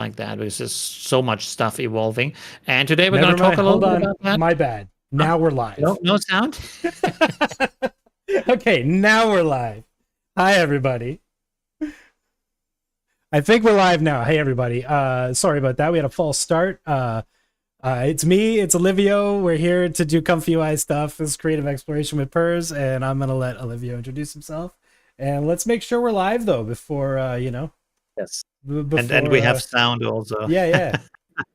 like that. There's just so much stuff evolving. And today we're Never going to talk mind. a little Hold bit on. about that. My bad. Now we're live. No sound? Okay, now we're live. Hi, everybody. I think we're live now. Hey, everybody. Sorry about that. We had a false start. It's me. It's Olivio. We're here to do ComfyUI stuff. This is creative exploration with Purz, and I'm going to let Olivio introduce himself. And let's make sure we're live, though, before, Yes. Before, And we have sound also. Yeah.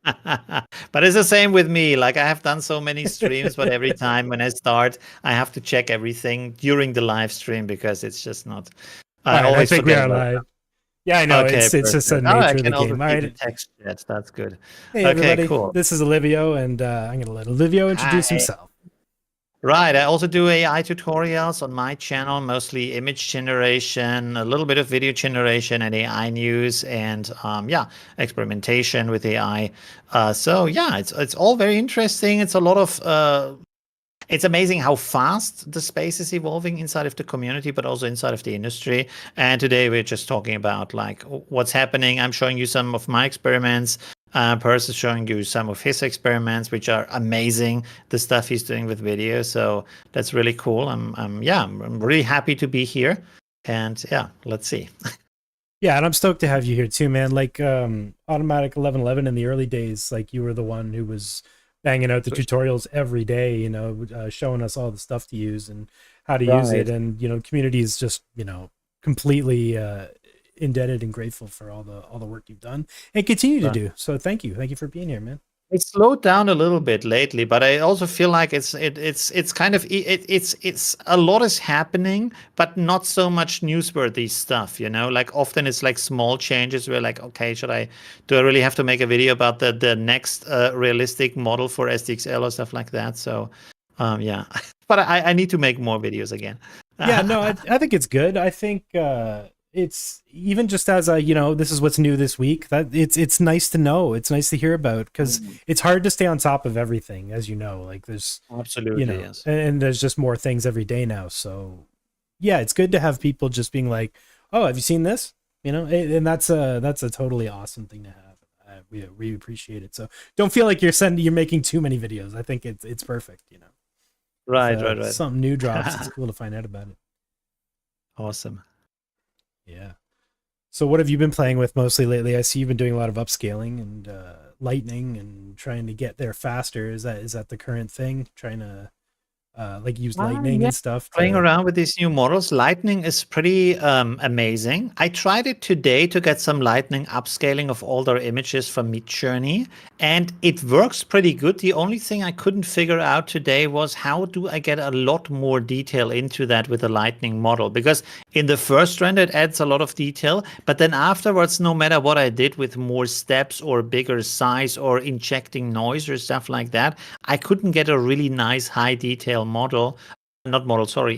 But it's the same with me. Like, I have done so many streams, but every time when I start, I have to check everything during the live stream because it's just not. I always think forget we are about live. Yeah, I know. Okay, it's just a perfect. I nature of can the also game. All see right. the text chat. That's good. Hey, Okay, everybody. cool. This is Olivio, and I'm going to let Olivio introduce himself. Right. I also do AI tutorials on my channel, mostly image generation, a little bit of video generation and AI news, and experimentation with AI. So yeah, it's all very interesting. It's a lot of it's amazing how fast the space is evolving inside of the community, but also inside of the industry. And today we're just talking about like what's happening. I'm showing you some of my experiments. Purz is showing you some of his experiments, which are amazing. The stuff he's doing with video, so that's really cool. I'm really happy to be here, and yeah, let's see. Yeah, and I'm stoked to have you here too, man. Like Automatic 1111 in the early days, like you were the one who was banging out the tutorials every day, showing us all the stuff to use and how to use it, and community is just completely indebted and grateful for all the work you've done and continue to do. So thank you for being here, man. It slowed down a little bit lately, but I also feel like it's kind of it's a lot is happening, but not so much newsworthy stuff. Like often it's like small changes. We're like, okay, do I really have to make a video about the next realistic model for SDXL or stuff like that? So yeah, but I need to make more videos again. Yeah, no, I think it's good. I think it's even just as a this is what's new this week, that it's nice to know, it's nice to hear about, because it's hard to stay on top of everything, as like there's absolutely yes. And there's just more things every day now. So yeah, it's good to have people just being like, oh, have you seen this, and that's a totally awesome thing to have. We appreciate it. So don't feel like you're making too many videos. I think it's perfect. Right. Something new drops, it's cool to find out about it. Awesome. Yeah. So what have you been playing with mostly lately? I see you've been doing a lot of upscaling and lightning and trying to get there faster. Is that the current thing? Trying to use lightning and stuff? Playing around with these new models. Lightning is pretty amazing. I tried it today to get some lightning upscaling of older images from Midjourney, and it works pretty good. The only thing I couldn't figure out today was how do I get a lot more detail into that with a lightning model? Because in the first render, it adds a lot of detail, but then afterwards, no matter what I did with more steps or bigger size or injecting noise or stuff like that, I couldn't get a really nice high detail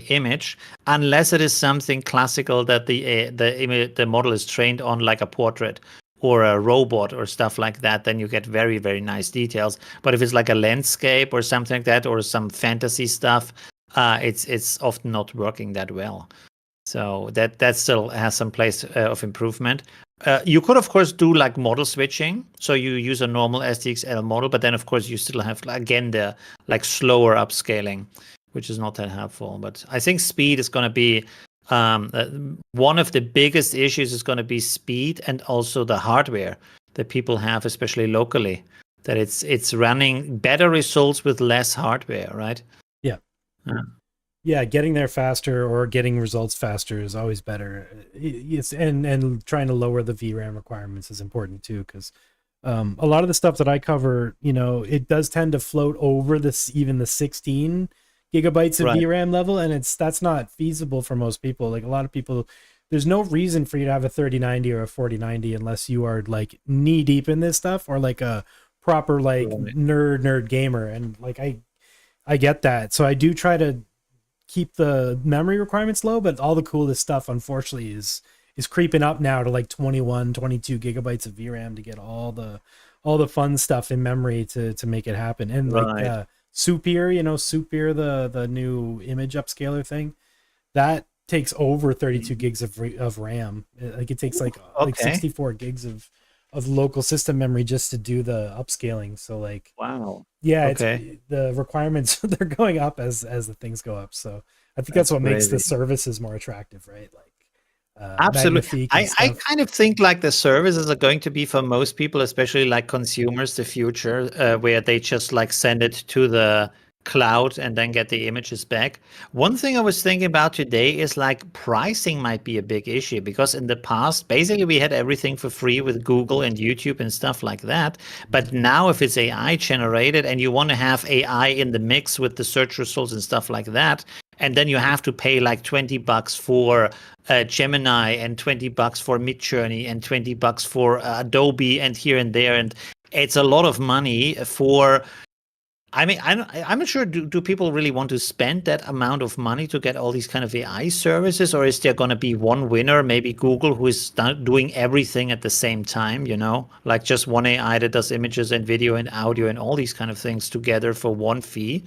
image, unless it is something classical that the model is trained on, like a portrait or a robot or stuff like that. Then you get very, very nice details. But if it's like a landscape or something like that, or some fantasy stuff, it's often not working that well. So that still has some place of improvement. You could, of course, do like model switching. So you use a normal SDXL model, but then, of course, you still have, again, the like slower upscaling, which is not that helpful. But I think speed is going to be one of the biggest issues is going to be speed, and also the hardware that people have, especially locally, that it's running better results with less hardware, right? Yeah. Yeah, getting there faster or getting results faster is always better. Yes, and trying to lower the VRAM requirements is important too, because a lot of the stuff that I cover, it does tend to float over even the 16 gigabytes of VRAM level, and that's not feasible for most people. Like a lot of people, there's no reason for you to have a 3090 or a 4090 unless you are like knee deep in this stuff, or like a proper like nerd gamer. And like I get that, so I do try to keep the memory requirements low, but all the coolest stuff unfortunately is creeping up now to like 21, 22 gigabytes of VRAM to get all the fun stuff in memory to make it happen. And like Superior, Superior, the new image upscaler thing, that takes over 32 gigs of RAM. Like it takes like 64 gigs of local system memory just to do the upscaling. So like, Wow. yeah, Okay. it's the requirements they're going up as the things go up. So I think that's That's what makes the crazy. services more attractive, right? Like Absolutely. Magnifique and I stuff. kind of think like the services are going to be for most people, especially like consumers, the future, where they just like send it to the cloud and then get the images back. One thing I was thinking about today is like pricing might be a big issue because in the past, basically we had everything for free with Google and YouTube and stuff like that. But now if it's AI generated and you want to have AI in the mix with the search results and stuff like that, and then you have to pay like $20 for Gemini and $20 for Midjourney and $20 for Adobe and here and there, and it's a lot of money for. I mean, I'm not sure. Do people really want to spend that amount of money to get all these kind of AI services, or is there going to be one winner, maybe Google, who is doing everything at the same time? You know, like just one AI that does images and video and audio and all these kind of things together for one fee.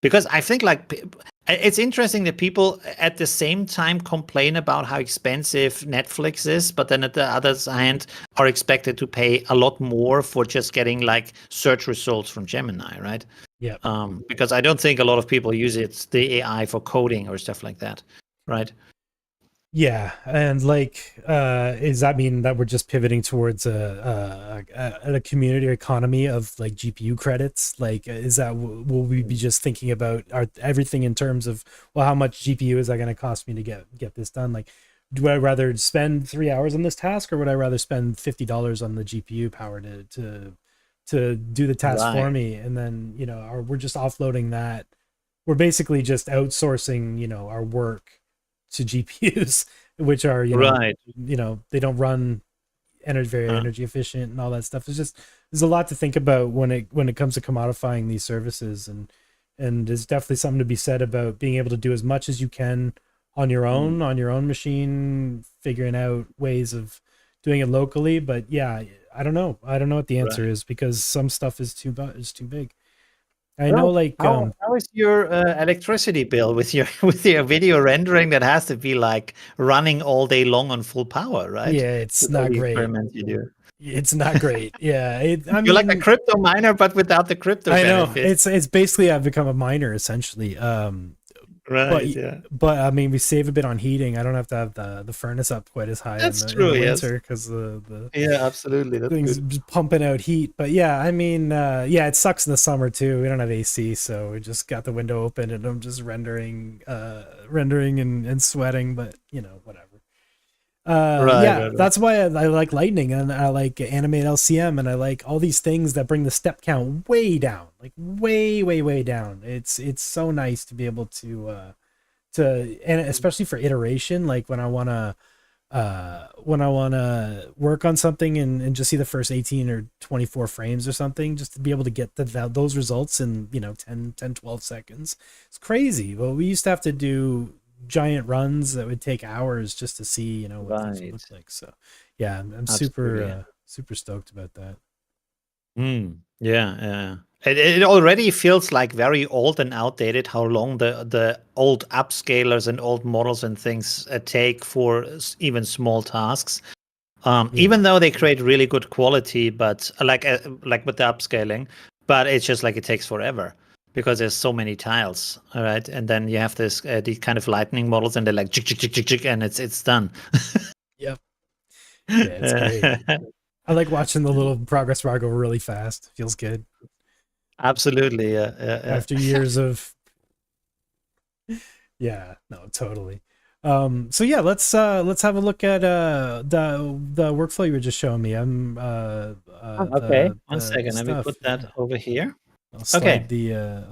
Because I think like it's interesting that people at the same time complain about how expensive Netflix is, but then at the other hand are expected to pay a lot more for just getting like search results from Gemini, right? Yeah. Because I don't think a lot of people use the AI for coding or stuff like that, right? Yeah, and like, does that mean that we're just pivoting towards a community economy of like GPU credits? Like, is that will we be just thinking about everything in terms of, well, how much GPU is that going to cost me to get this done? Like, do I rather spend 3 hours on this task, or would I rather spend $50 on the GPU power to do the task for Right, me? And then, or we're just offloading that. We're basically just outsourcing, our work to GPUs, which are, right, they don't run very energy efficient and all that stuff. There's a lot to think about when it comes to commodifying these services, and there's definitely something to be said about being able to do as much as you can on your own machine, figuring out ways of doing it locally. But yeah, I don't know what the answer is, because some stuff is too big. I know, like, how is your electricity bill with your video rendering that has to be like running all day long on full power, right? yeah, it's With all not the great. experiments you do. It's not great. Yeah, You're like a crypto miner, but without the crypto I know benefits. it's basically I've become a miner essentially. Right, yeah. But I mean, we save a bit on heating. I don't have to have the furnace up quite as high That's in true, the yes. winter, because the Yeah, absolutely. That's things good. just pumping out heat. But yeah, I mean, yeah, it sucks in the summer too. We don't have AC, so we just got the window open and I'm just rendering and sweating. But whatever. Yeah, Right. that's why I like Lightning, and I like Animate LCM, and I like all these things that bring the step count way down, like way down. It's so nice to be able to and especially for iteration, like when I want to work on something and just see the first 18 or 24 frames or something, just to be able to get those results in 10 12 seconds. It's crazy. Well, we used to have to do giant runs that would take hours just to see what things would look Right. like. So yeah, I'm Absolutely. Yeah. super stoked about that. Yeah. It already feels like very old and outdated how long the old upscalers and old models and things take for even small tasks. Yeah. Even though they create really good quality, but like with the upscaling, but it's just like it takes forever because there's so many tiles, all right? And then you have these kind of lightning models, and they're like chick, and it's done. Yep. Yeah, it's great. I like watching the little progress bar go really fast. Feels good. Absolutely, yeah. After years of yeah, no, totally. So yeah, let's have a look at the workflow you were just showing me. I'm Okay, one the second. Let me stuff. put that Yeah. over here. I'll Okay,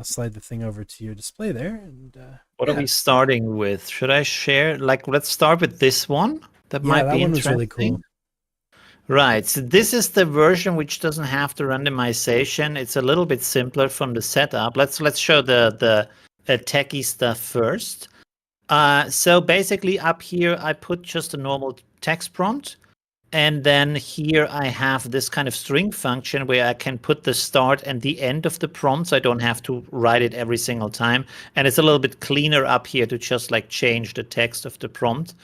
slide the thing over to your display there, and what are yeah. we starting with? Should I share? Like, let's start with this one. That Yeah, might that be one was really interesting. cool. Right. So this is the version which doesn't have the randomization. It's a little bit simpler from the setup. Let's show the techie stuff first. So basically up here I put just a normal text prompt, and then here I have this kind of string function where I can put the start and the end of the prompt, so I don't have to write it every single time. And it's a little bit cleaner up here to just like change the text of the prompt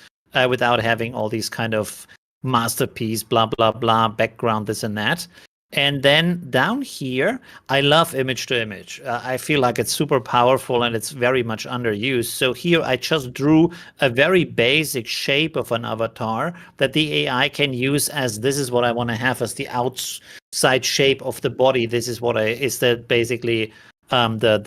without having all these kind of masterpiece, blah, blah, blah, background, this and that. And then down here, I love image to image. I feel like it's super powerful and it's very much underused. So here I just drew a very basic shape of an avatar that the AI can use as this is what I want to have as the outside shape of the body. This is what is that basically the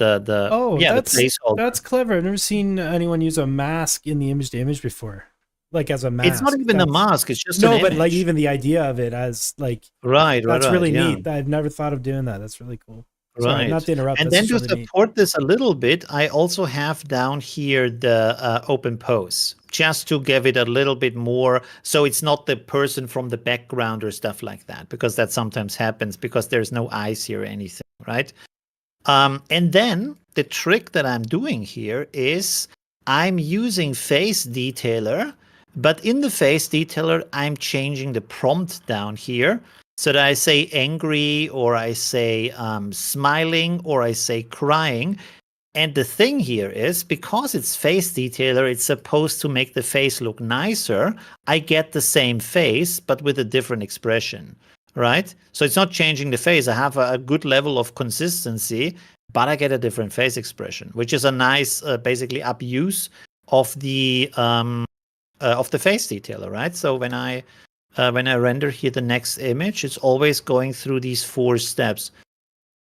placeholder. That's clever. I've never seen anyone use a mask in the image to image before. Like as a mask. It's not even a mask, it's just an image. But like even the idea of it as like that's really neat. I've never thought of doing that. That's really cool. Sorry, not to interrupt. And then to support this a little bit, I also have down here the open pose, just to give it a little bit more, so it's not the person from the background or stuff like that, because that sometimes happens because there's no eyes here or anything, right? And then the trick that I'm doing here is I'm using face detailer, but in the face detailer, I'm changing the prompt down here. So that I say angry, or I say smiling, or I say crying. And the thing here is, because it's face detailer, it's supposed to make the face look nicer. I get the same face, but with a different expression, right? So it's not changing the face. I have a good level of consistency, but I get a different face expression, which is a nice, basically abuse of the face detailer, right? So when I render here the next image, it's always going through these 4 steps.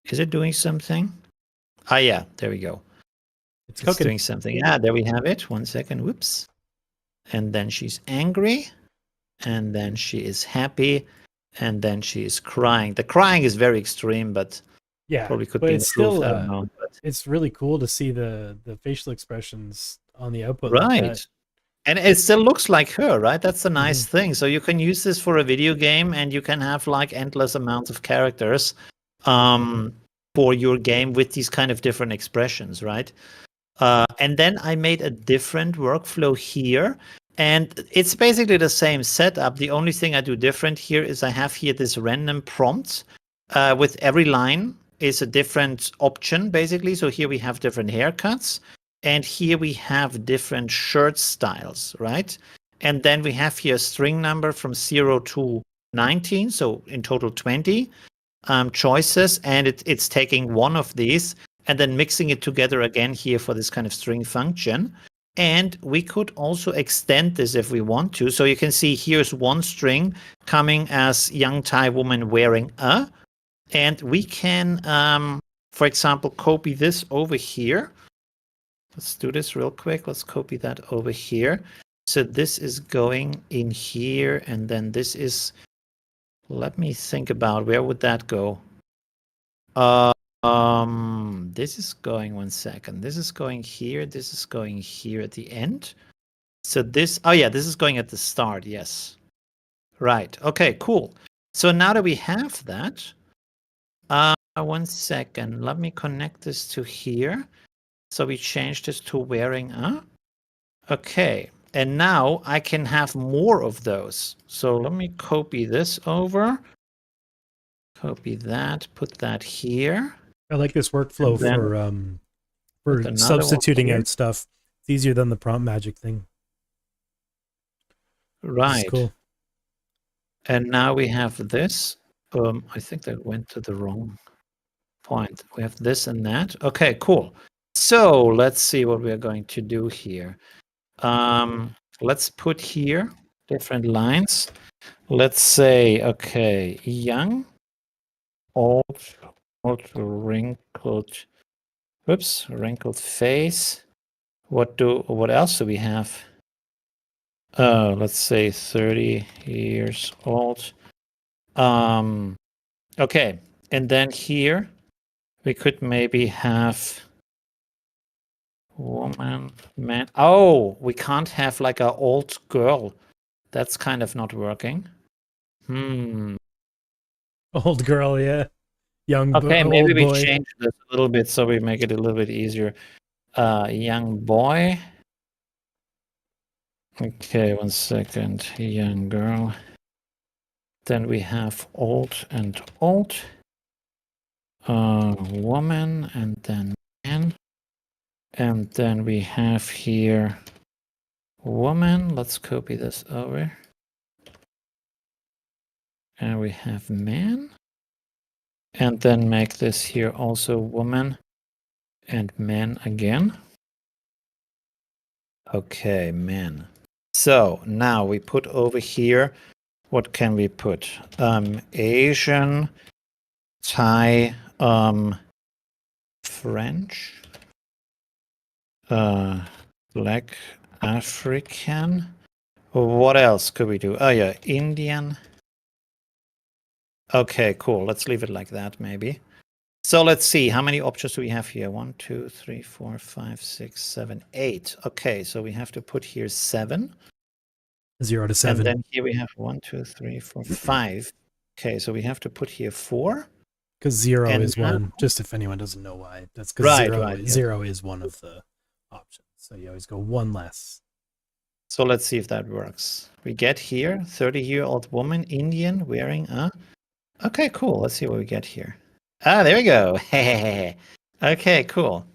Is it doing something? Ah, yeah, there we go. It's doing something. Yeah, there we have it. 1 second. Whoops. And then she's angry. And then she is happy. And then she is crying. The crying is very extreme, but probably could be improved. I don't know. But it's really cool to see the facial expressions on the output. Right. Like that. And it still looks like her, right? That's a nice thing. So you can use this for a video game, and you can have like endless amounts of characters for your game with these kind of different expressions, right? And then I made a different workflow here, and it's basically the same setup. The only thing I do different here is I have here this random prompt with every line is a different option, basically. So here we have different haircuts. And here we have different shirt styles, right? And then we have here a string number from 0 to 19, so in total 20 choices, and it's taking one of these and then mixing it together again here for this kind of string function. And we could also extend this if we want to. So you can see here's one string coming as young Thai woman wearing a, and we can, for example, copy this over here. Let's do this real quick. Let's copy that over here. So this is going in here, and then this is, let me think about where would that go. This is going 1 second. This is going here. This is going here at the end. So this, oh yeah, this is going at the start. Yes. Right. Okay, cool. So now that we have that, 1 second. Let me connect this to here. So we changed this to wearing a. Okay, and now I can have more of those. So let me copy this over. Copy that, put that here. I like this workflow for substituting out stuff. It's easier than the prompt magic thing. Right. That's cool. And now we have this. I think that went to the wrong point. We have this and that. Okay, cool. So let's see what we are going to do here. Let's put here different lines. Let's say, okay, young, old, wrinkled, wrinkled face. What else do we have? Let's say 30 years old. Okay, and then here we could maybe have woman, man. Oh, we can't have like an old girl. That's kind of not working. Old girl, yeah. Young okay, maybe we boy. change this a little bit so we make it a little bit easier. Young boy. Okay, 1 second. Young girl. Then we have old and old. Woman and then man. And then we have here woman. Let's copy this over. And we have man. And then make this here also woman and man again. Okay, man. So now we put over here, what can we put? Asian, Thai, French, Black African. What else could we do? Oh yeah, Indian. Okay, cool. Let's leave it like that, maybe. So let's see, how many options do we have here? 1, 2, 3, 4, 5, 6, 7, 8. Okay, so we have to put here 7. 0 to 7. And then here we have 1, 2, 3, 4, 5. Okay, so we have to put here 4. Because 0 is one. Just if anyone doesn't know why, that's because zero is one of the options. So you always go one less. So let's see if that works. We get here 30-year-old woman, Indian, wearing a. Okay, cool. Let's see what we get here. Ah, there we go. Okay, cool.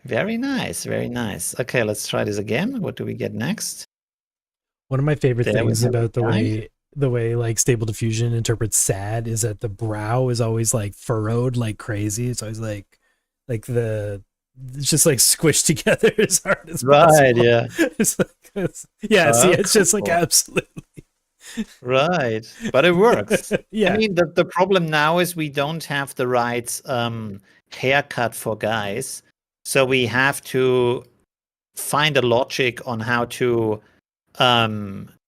Very nice, very nice. Okay, let's try this again. What do we get next? One of my favorite things about the way like Stable Diffusion interprets sad is that the brow is always like furrowed like crazy. It's always like it's just like squished together as hard as possible. Right, yeah. It's like, see, it's just like absolutely. Right, but it works. Yeah. I mean, the problem now is we don't have the right haircut for guys. So we have to find a logic on how to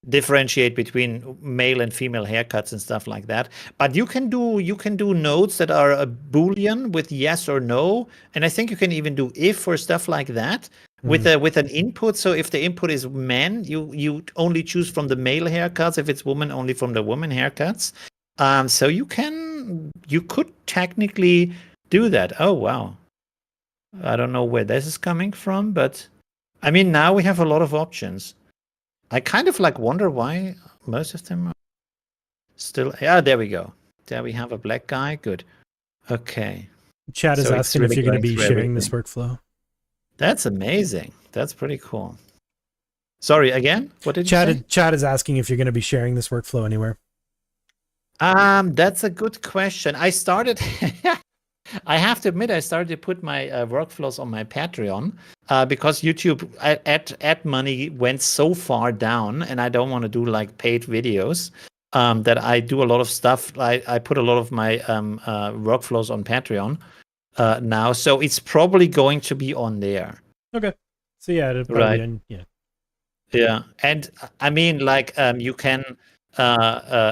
differentiate between male and female haircuts and stuff like that. But you can do nodes that are a Boolean with yes or no, and I think you can even do if or stuff like that with an input. So if the input is man, you only choose from the male haircuts. If it's woman, only from the woman haircuts. So you could technically do that. Oh wow, I don't know where this is coming from, but I mean now we have a lot of options. I kind of like wonder why most of them are still. Yeah, there we go. There we have a black guy. Good. Okay. Chat is asking if you're going to be sharing this workflow. That's amazing. That's pretty cool. Sorry, again? What did you say? Chat is asking if you're going to be sharing this workflow anywhere. That's a good question. I started. I have to admit, I started to put my workflows on my Patreon because YouTube ad money went so far down, and I don't want to do like paid videos. That I do a lot of stuff. I put a lot of my workflows on Patreon now, so it's probably going to be on there. Okay. So yeah, it'll probably yeah, and I mean, like you can.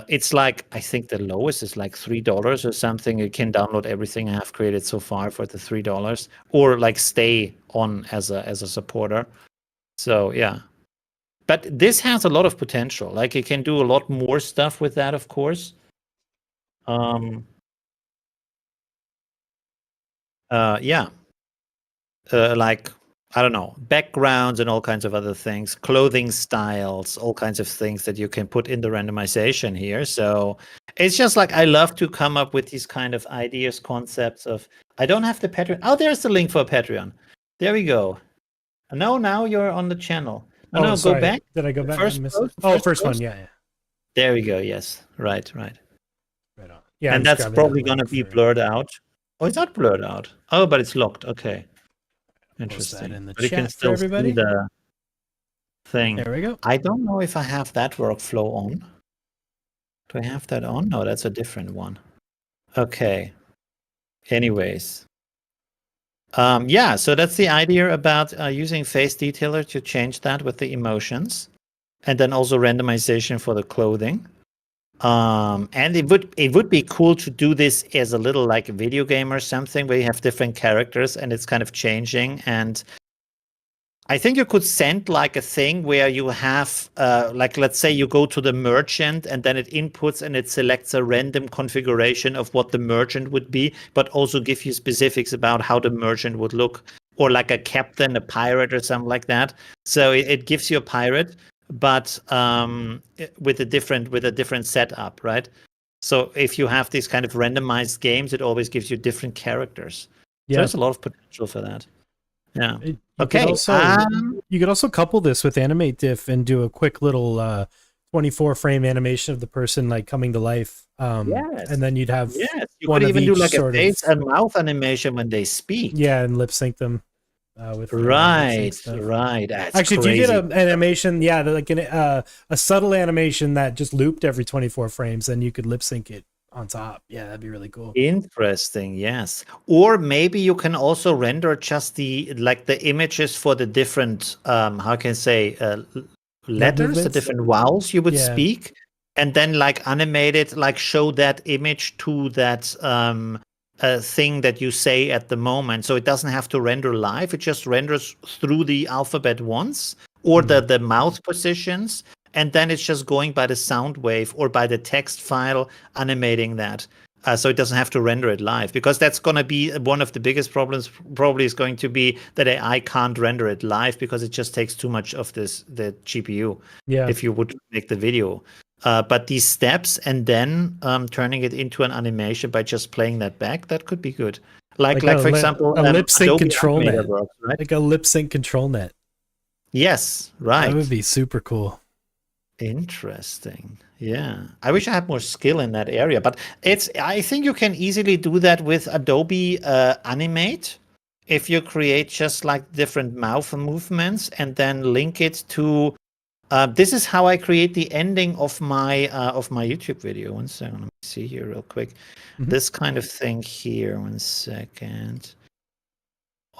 It's like I think the lowest is like $3 or something. You can download everything I have created so far for the $3, or like stay on as a supporter. So yeah, but this has a lot of potential. Like you can do a lot more stuff with that, of course. Yeah, like. I don't know, backgrounds and all kinds of other things, clothing styles, all kinds of things that you can put in the randomization here. So it's just like I love to come up with these kind of ideas, concepts of, I don't have the Patreon. Oh, there's the link for Patreon. There we go. No, now you're on the channel. No, sorry. Go back. Did I go back? First one. Yeah. There we go. Yes. Right. Right on. Yeah. And that's probably going to be blurred out. Oh, it's not blurred out. Oh, but it's locked. Okay. Interesting. In the but you chat can still see the thing. There we go. I don't know if I have that workflow on. Do I have that on? No, that's a different one. Okay. Anyways. Yeah, so that's the idea about using face detailer to change that with the emotions. And then also randomization for the clothing. And it would be cool to do this as a little like a video game or something where you have different characters and it's kind of changing. And I think you could send like a thing where you have like, let's say you go to the merchant and then it inputs and it selects a random configuration of what the merchant would be, but also give you specifics about how the merchant would look, or like a captain, a pirate or something like that. So it gives you a pirate, but with a different setup, right? So if you have these kind of randomized games, it always gives you different characters. Yeah. So there's a lot of potential for that. Yeah. You could also couple this with animate diff and do a quick little 24 frame animation of the person like coming to life. Yes. And then you'd have Yes. You one could of even do each like a sort face of and mouth animation when they speak. yeah, and lip sync them with lip sync Right. stuff. Right. That's Actually, crazy. if you did an animation, yeah, like a subtle animation that just looped every 24 frames, then you could lip sync it on top. Yeah, that'd be really cool. Interesting, yes. Or maybe you can also render just the images for the different how can I say letters, the different vowels you would speak, and then like animate it, like show that image to that thing that you say at the moment. So it doesn't have to render live. It just renders through the alphabet once or the mouth positions. And then it's just going by the sound wave or by the text file animating that. So it doesn't have to render it live, because that's going to be one of the biggest problems. Probably is going to be that AI can't render it live because it just takes too much of the GPU. Yeah. If you would make the video. But these steps and then turning it into an animation by just playing that back, that could be good. Like for example, a lip sync control net, works, right? like a lip sync control net. Yes, right. That would be super cool. Interesting. Yeah. I wish I had more skill in that area, but I think you can easily do that with Adobe Animate if you create just like different mouth movements and then link it to this is how I create the ending of my YouTube video. One second, let me see here real quick. This kind of thing here. 1 second.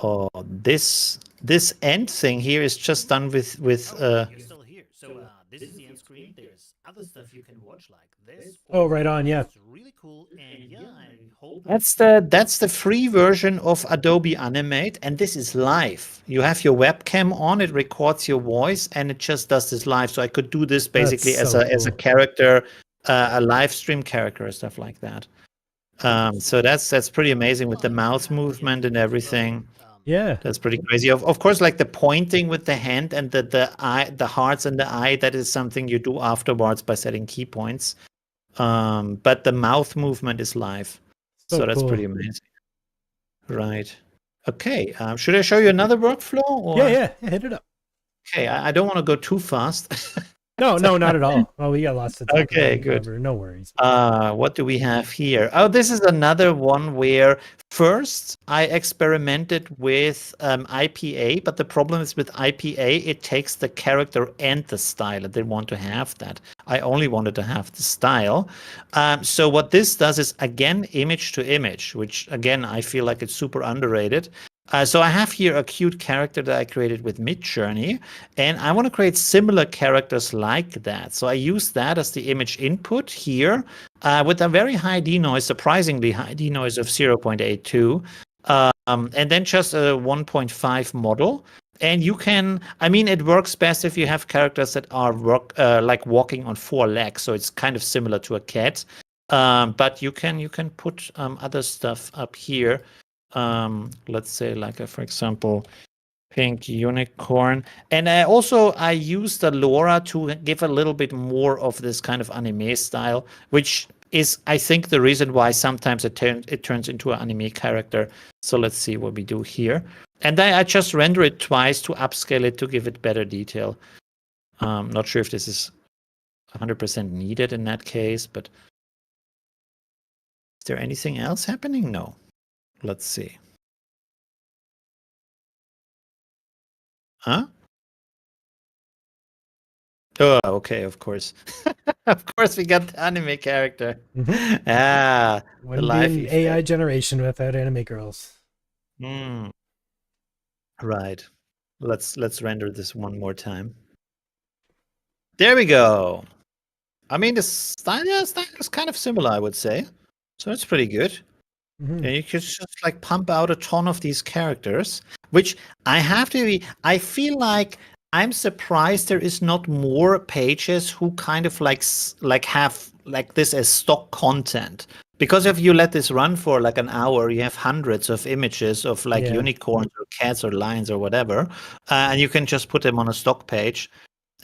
Oh, this end thing here is just done with You're still here. So this is the end screen. There's other stuff you can watch like this. Oh, right on, yeah. It's really cool. And yeah, I hope that's the free version of Adobe Animate, and this is live. You have your webcam on, it records your voice, and it just does this live. So I could do this basically as a character, a live stream character or stuff like that. So that's pretty amazing with the mouth movement and everything. Yeah, that's pretty crazy. Of course, like the pointing with the hand and the eye, the hearts and the eye, that is something you do afterwards by setting key points. But the mouth movement is live, so that's pretty amazing. Right. Okay. Should I show you another workflow? Or? Yeah, hit it up. Okay, I don't want to go too fast. No, not at all. Oh, we got lots to talk about. Okay, good. No worries. What do we have here? Oh, this is another one where first I experimented with IPA, but the problem is with IPA, it takes the character and the style. I didn't want to have that. I only wanted to have the style. So what this does is, again, image to image, which, again, I feel like it's super underrated. So I have here a cute character that I created with Midjourney, and I want to create similar characters like that. So I use that as the image input here with a very high denoise, surprisingly high denoise of 0.82, and then just a 1.5 model. And you can, I mean, it works best if you have characters that are like walking on 4 legs. So it's kind of similar to a cat, but you can put other stuff up here. Let's say like for example, pink unicorn. And I use the LoRA to give a little bit more of this kind of anime style, which is, I think, the reason why sometimes it turns into an anime character. So let's see what we do here. And then I just render it twice to upscale it to give it better detail. Not sure if this is 100% needed in that case, but is there anything else happening? No. Let's see. Huh? Oh, okay, of course. Of course, we got the anime character. The live AI generation without anime girls. Right. Let's render this one more time. There we go. I mean, the style is kind of similar, I would say. So it's pretty good. And you could just like pump out a ton of these characters, which I feel like I'm surprised there is not more pages who kind of like have like this as stock content. Because if you let this run for like an hour, you have hundreds of images of like unicorns or cats or lions or whatever, and you can just put them on a stock page.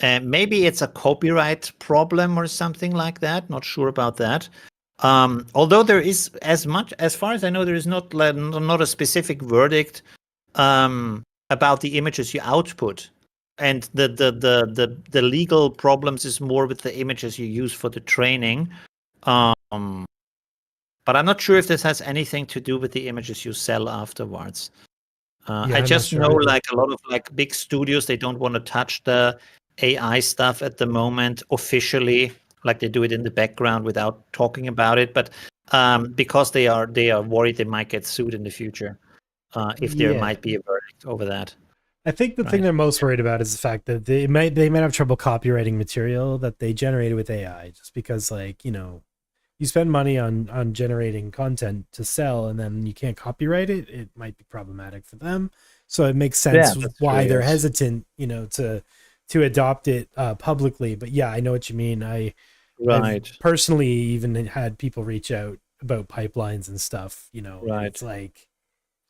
Maybe it's a copyright problem or something like that. Not sure about that. Although there is, as far as I know, there is not a specific verdict about the images you output and the legal problems is more with the images you use for the training. But I'm not sure if this has anything to do with the images you sell afterwards. I just know like a lot of like big studios, they don't want to touch the AI stuff at the moment officially, like they do it in the background without talking about it. But because they are worried they might get sued in the future if there might be a verdict over that. I think the thing they're most worried about is the fact that they might have trouble copywriting material that they generated with AI, just because like, you spend money on generating content to sell and then you can't copyright it, it might be problematic for them. So it makes sense why they're hesitant, to adopt it publicly. But yeah, I know what you mean. I've personally even had people reach out about pipelines and stuff, and it's like,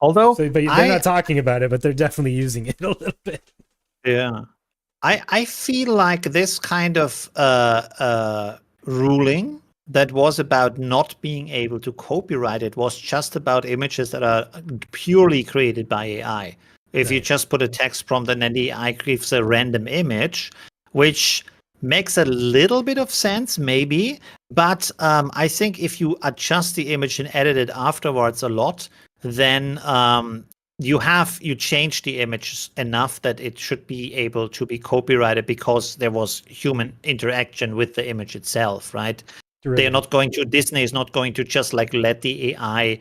although but they're not talking about it, but they're definitely using it a little bit. Yeah. I feel like this kind of ruling that was about not being able to copyright it was just about images that are purely created by AI. If you just put a text prompt and then the AI gives a random image, which makes a little bit of sense, maybe. But I think if you adjust the image and edit it afterwards a lot, then you change the image enough that it should be able to be copyrighted because there was human interaction with the image itself, right? They're not going to, Disney is not going to just like let the AI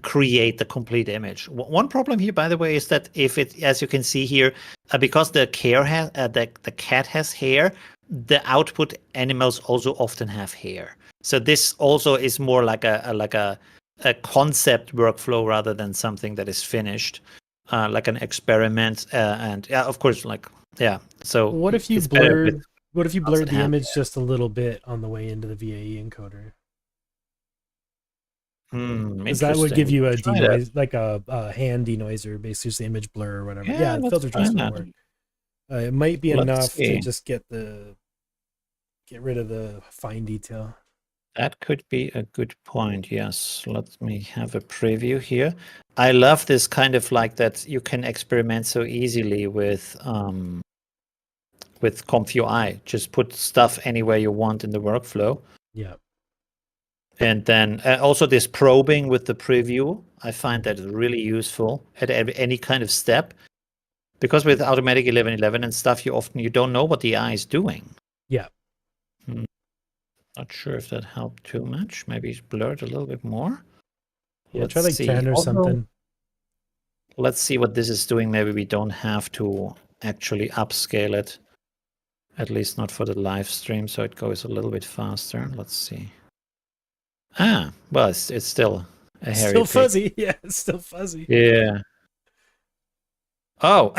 create the complete image. One problem here, by the way, is that if it, as you can see here, because the cat has hair, the output animals also often have hair. So this also is more like a concept workflow rather than something that is finished, like an experiment. And yeah, of course, So what if you blurred the image just a little bit on the way into the VAE encoder? Because that would give you a denoise, like a hand denoiser, basically just the image blur or whatever. Yeah, filter just will work. It might be enough to just get rid of the fine detail. That could be a good point. Yes, let me have a preview here. I love this kind of like that you can experiment so easily with ComfyUI. Just put stuff anywhere you want in the workflow. Yeah. And then also this probing with the preview, I find that really useful at any kind of step. Because with automatic 1111 and stuff, you don't know what the AI is doing. Yeah. Not sure if that helped too much. Maybe it's blurred a little bit more. Yeah, try like 10 or something. Let's see what this is doing. Maybe we don't have to actually upscale it. At least not for the live stream, so it goes a little bit faster. Let's see. Well, it's still a hairy still fuzzy. Pig. Yeah, it's still fuzzy. Yeah. Oh,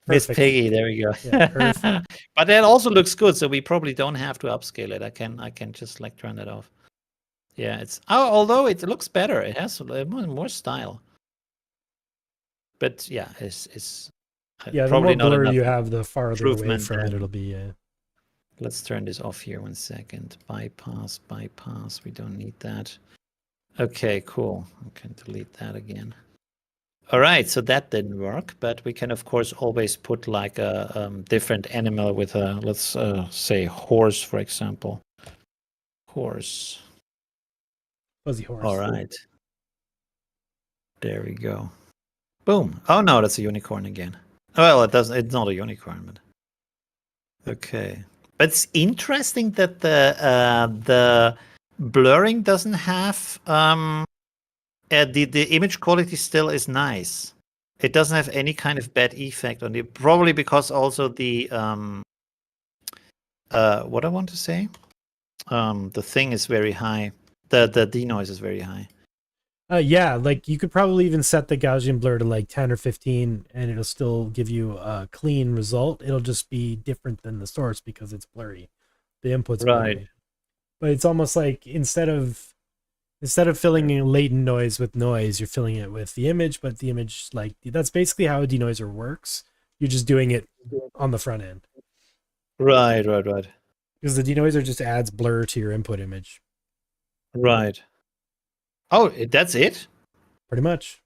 Miss Piggy, there we go. Yeah, but that also looks good, so we probably don't have to upscale it. I can just like turn that off. Yeah, although it looks better, it has more style. But yeah, it's yeah. Probably the more blur you have, the farther away from it it'll be. Let's turn this off here 1 second. Bypass. We don't need that. Okay, cool. I can delete that again. All right, so that didn't work, but we can of course always put like a different animal with a, let's say horse, for example. Horse. Fuzzy horse. All right. There we go. Boom. Oh no, that's a unicorn again. Well, it's not a unicorn, but okay. But it's interesting that the blurring doesn't have the image quality still is nice. It doesn't have any kind of bad effect on it. Probably because also the what I want to say, the thing is very high. The denoise is very high. Yeah, like you could probably even set the Gaussian blur to like 10 or 15 and it'll still give you a clean result. It'll just be different than the source because it's blurry. The input's blurry. But it's almost like instead of filling in latent noise with noise, you're filling it with the image, but the image, like, that's basically how a denoiser works. You're just doing it on the front end. Right. Because the denoiser just adds blur to your input image. Right. Oh, that's it? Pretty much.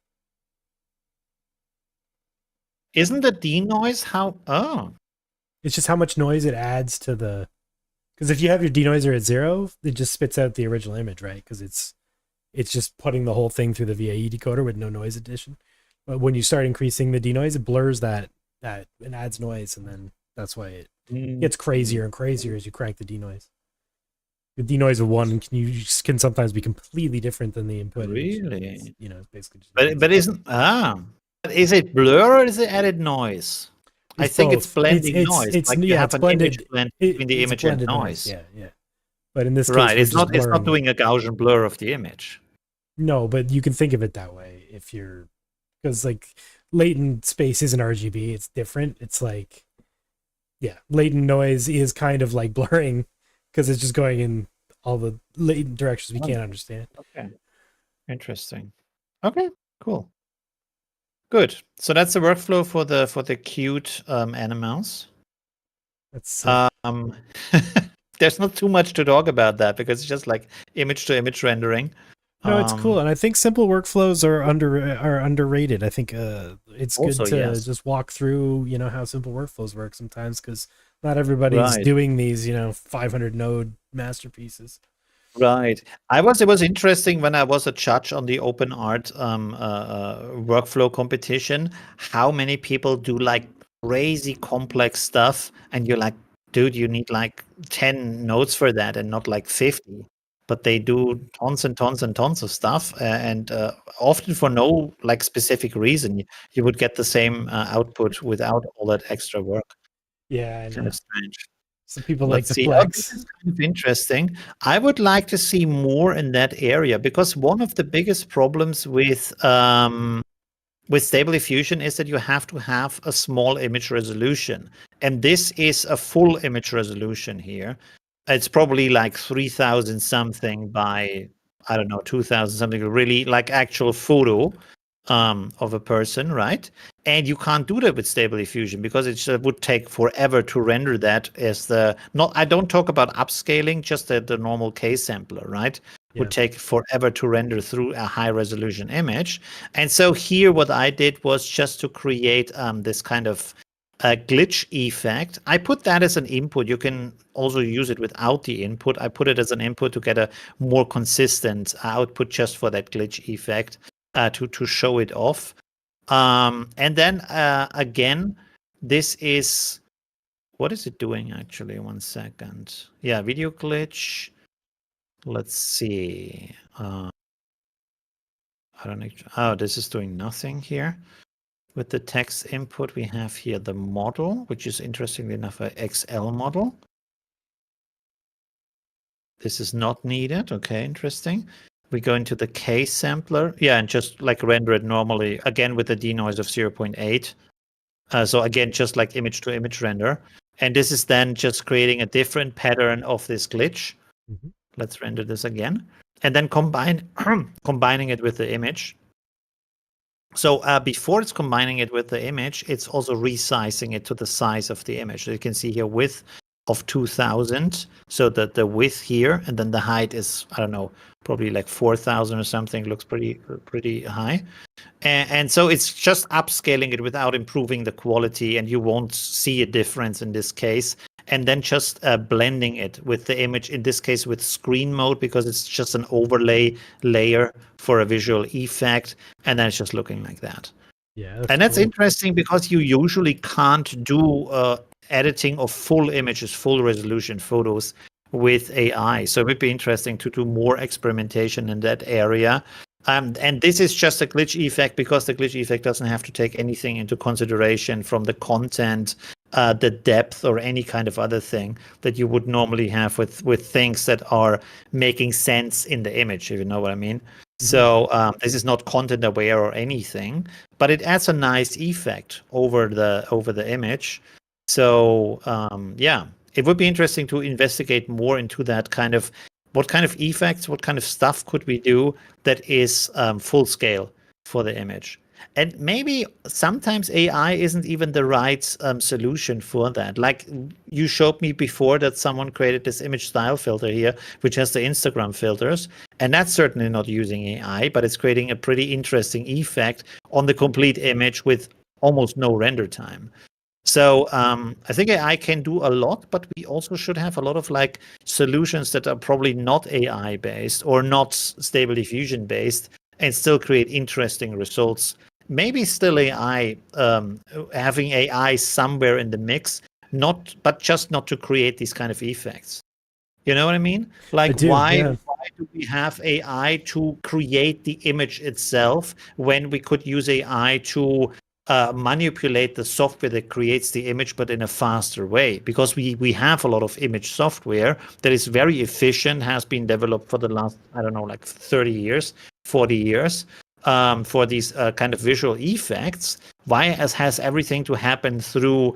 Isn't the denoise how? Oh, It's just how much noise it adds to the. Because if you have your denoiser at 0, it just spits out the original image, right? Because it's just putting the whole thing through the VAE decoder with no noise addition. But when you start increasing the denoise, it blurs that and adds noise, and then that's why it gets crazier and crazier as you crank the denoise. The denoise of 1 can sometimes be completely different than the input. really? It's, basically just But is it blur or is it added noise? I think it's blending noise. You have an blended, image blend between the image and noise. Yeah. But in this case, right, it's not doing a Gaussian blur of the image. No, but you can think of it that way because like latent space isn't RGB, it's different. It's like, latent noise is kind of like blurring because it's just going in all the latent directions we can't understand. Okay, interesting. Okay, cool. Good. So that's the workflow for the cute animals. That's there's not too much to talk about that because it's just like image to image rendering. No, it's cool, and I think simple workflows are underrated. I think it's also good to just walk through, how simple workflows work sometimes, because not everybody's doing these, 500 node masterpieces. Right. It was interesting when I was a judge on the Open Art workflow competition, how many people do like crazy complex stuff, and you're like, dude, you need like 10 nodes for that and not like 50. But they do tons and tons and tons of stuff, and often for no like specific reason. You would get the same output without all that extra work. Yeah, I know. Kind of strange. Some people like to flex. This is kind of interesting. I would like to see more in that area, because one of the biggest problems with Stable Diffusion is that you have to have a small image resolution, and this is a full image resolution here. It's probably like 3000 something by, I don't know, 2000 something, really like actual photo of a person, right? And you can't do that with Stable Diffusion because it would take forever to render that I don't talk about upscaling, just the normal K-sampler, right? Yeah. Would take forever to render through a high resolution image. And so here what I did was just to create this kind of glitch effect. I put that as an input. You can also use it without the input. I put it as an input to get a more consistent output just for that glitch effect, to show it off. And then again, this is, what is it doing actually? 1 second. Yeah, video glitch. Let's see. I don't know. Oh, this is doing nothing here. With the text input, we have here the model, which is interestingly enough an XL model. This is not needed. Okay, interesting. We go into the K sampler. Yeah, and just like render it normally, again with the denoise of 0.8. So again, just like image to image render. And this is then just creating a different pattern of this glitch. Mm-hmm. Let's render this again. And then combining it with the image. So before it's combining it with the image, it's also resizing it to the size of the image. So you can see here width of 2000. So that the width here, and then the height is, I don't know, probably like 4000 or something. Looks pretty high. And so it's just upscaling it without improving the quality, and you won't see a difference in this case. And then just blending it with the image, in this case with screen mode, because it's just an overlay layer for a visual effect. And then it's just looking like that. Yeah, that's cool. Interesting because you usually can't do editing of full images, full resolution photos with AI. So it would be interesting to do more experimentation in that area. And this is just a glitch effect, because the glitch effect doesn't have to take anything into consideration from the content, the depth, or any kind of other thing that you would normally have with things that are making sense in the image, if you know what I mean. Mm-hmm. So this is not content aware or anything, but it adds a nice effect over the image. So yeah, it would be interesting to investigate more into that kind of, what kind of effects, what kind of stuff could we do that is full scale for the image. And maybe sometimes AI isn't even the right solution for that. Like you showed me before that someone created this image style filter here, which has the Instagram filters. And that's certainly not using AI, but it's creating a pretty interesting effect on the complete image with almost no render time. So I think AI can do a lot, but we also should have a lot of like solutions that are probably not AI based or not stable diffusion based and still create interesting results. Maybe still AI, having AI somewhere in the mix, but just not to create these kind of effects. You know what I mean? Like, why do we have AI to create the image itself when we could use AI to manipulate the software that creates the image, but in a faster way? Because we have a lot of image software that is very efficient, has been developed for the last, I don't know, like 30 years, 40 years, for these kind of visual effects. Why has everything to happen through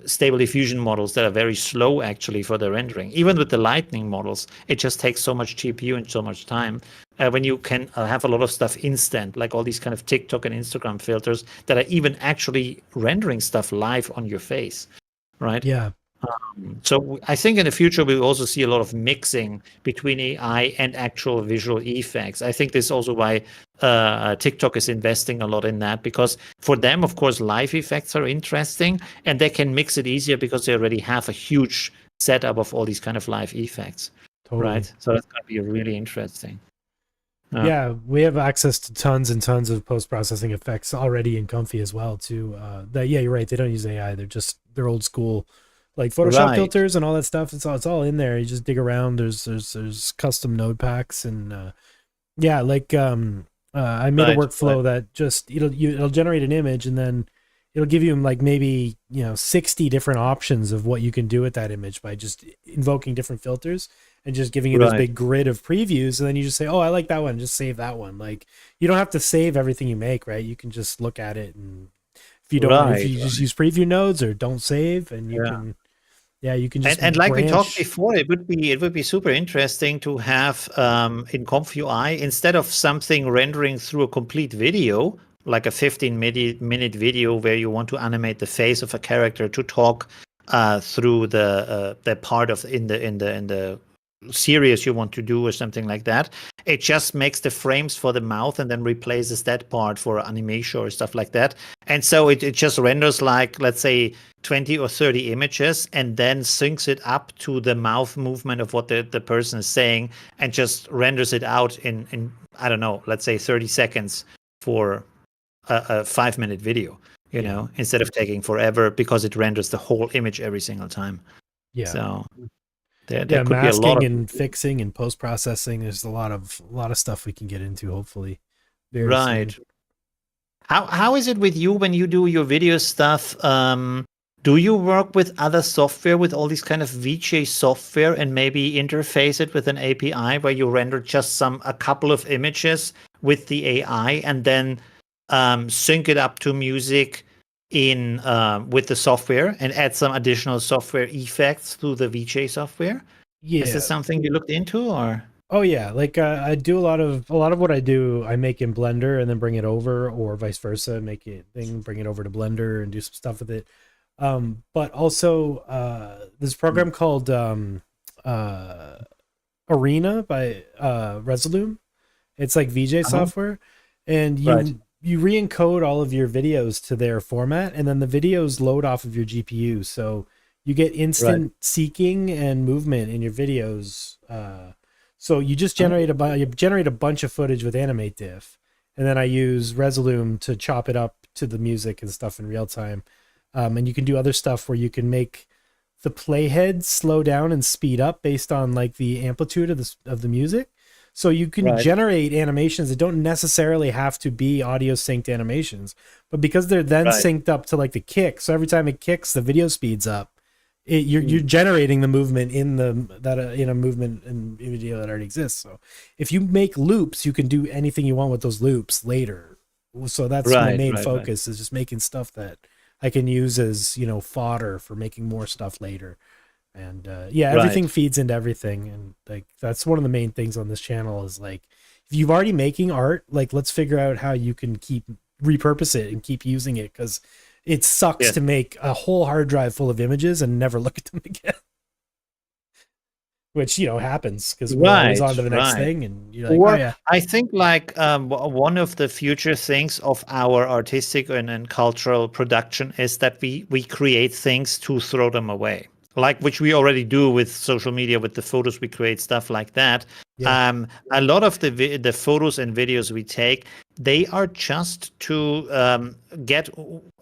stable diffusion models that are very slow actually for the rendering? Even with the Lightning models, it just takes so much GPU and so much time. When you can have a lot of stuff instant, like all these kind of TikTok and Instagram filters that are even actually rendering stuff live on your face, right? Yeah. So I think in the future we'll also see a lot of mixing between AI and actual visual effects. I think this is also why TikTok is investing a lot in that, because for them, of course, live effects are interesting and they can mix it easier because they already have a huge setup of all these kind of live effects, right? So that's going to be really interesting. Yeah, we have access to tons and tons of post-processing effects already in Comfy as well too. Yeah, you're right. They don't use AI. They're old school. Like Photoshop filters and all that stuff, it's all in there. You just dig around. There's custom node packs and I made a workflow that just it'll generate an image and then it'll give you like maybe 60 different options of what you can do with that image by just invoking different filters and just giving you this big grid of previews, and then you just say, oh, I like that one, just save that one. Like you don't have to save everything you make, right? You can just look at it, and if you don't, if you just use preview nodes or don't save, and you can. Yeah, you can just and like we talked before, it would be super interesting to have in ComfyUI, instead of something rendering through a complete video, like a 15-minute video where you want to animate the face of a character to talk through the part of in the series you want to do or something like that. It just makes the frames for the mouth and then replaces that part for animation or stuff like that. And so it just renders like, let's say, 20 or 30 images and then syncs it up to the mouth movement of what the person is saying and just renders it out in I don't know, let's say 30 seconds for a 5-minute video, you know, instead of taking forever, because it renders the whole image every single time. Yeah. So there could masking be a lot of and fixing and post-processing. There's a lot of stuff we can get into, hopefully. Very soon. How is it with you when you do your video stuff? Do you work with other software, with all these kind of VJ software, and maybe interface it with an API where you render just a couple of images with the AI and then sync it up to music in with the software and add some additional software effects through the VJ software? Yeah. Is this something you looked into, or? Oh yeah, like I do a lot of what I do. I make in Blender and then bring it over, or vice versa, bring it over to Blender and do some stuff with it. But also this program called Arena by Resolume. It's like VJ software, and you re-encode all of your videos to their format, and then the videos load off of your GPU, so you get instant seeking and movement in your videos. So you just generate a bunch of footage with Animate Diff, and then I use Resolume to chop it up to the music and stuff in real time. And you can do other stuff where you can make the playhead slow down and speed up based on like the amplitude of the music. So you can generate animations that don't necessarily have to be audio synced animations, but because they're then synced up to like the kick, so every time it kicks, the video speeds up. You're generating the movement in a movement in video that already exists. So if you make loops, you can do anything you want with those loops later. So that's my main focus is just making stuff that I can use as fodder for making more stuff later. And everything feeds into everything, and like that's one of the main things on this channel is like, if you've already making art, like let's figure out how you can repurpose it and keep using it, because it sucks to make a whole hard drive full of images and never look at them again. which happens because we're always on to the next thing, and you're like, oh yeah. I think like one of the future things of our artistic and cultural production is that we create things to throw them away, like which we already do with social media, with the photos we create, stuff like that. Yeah. A lot of the photos and videos we take, they are just to get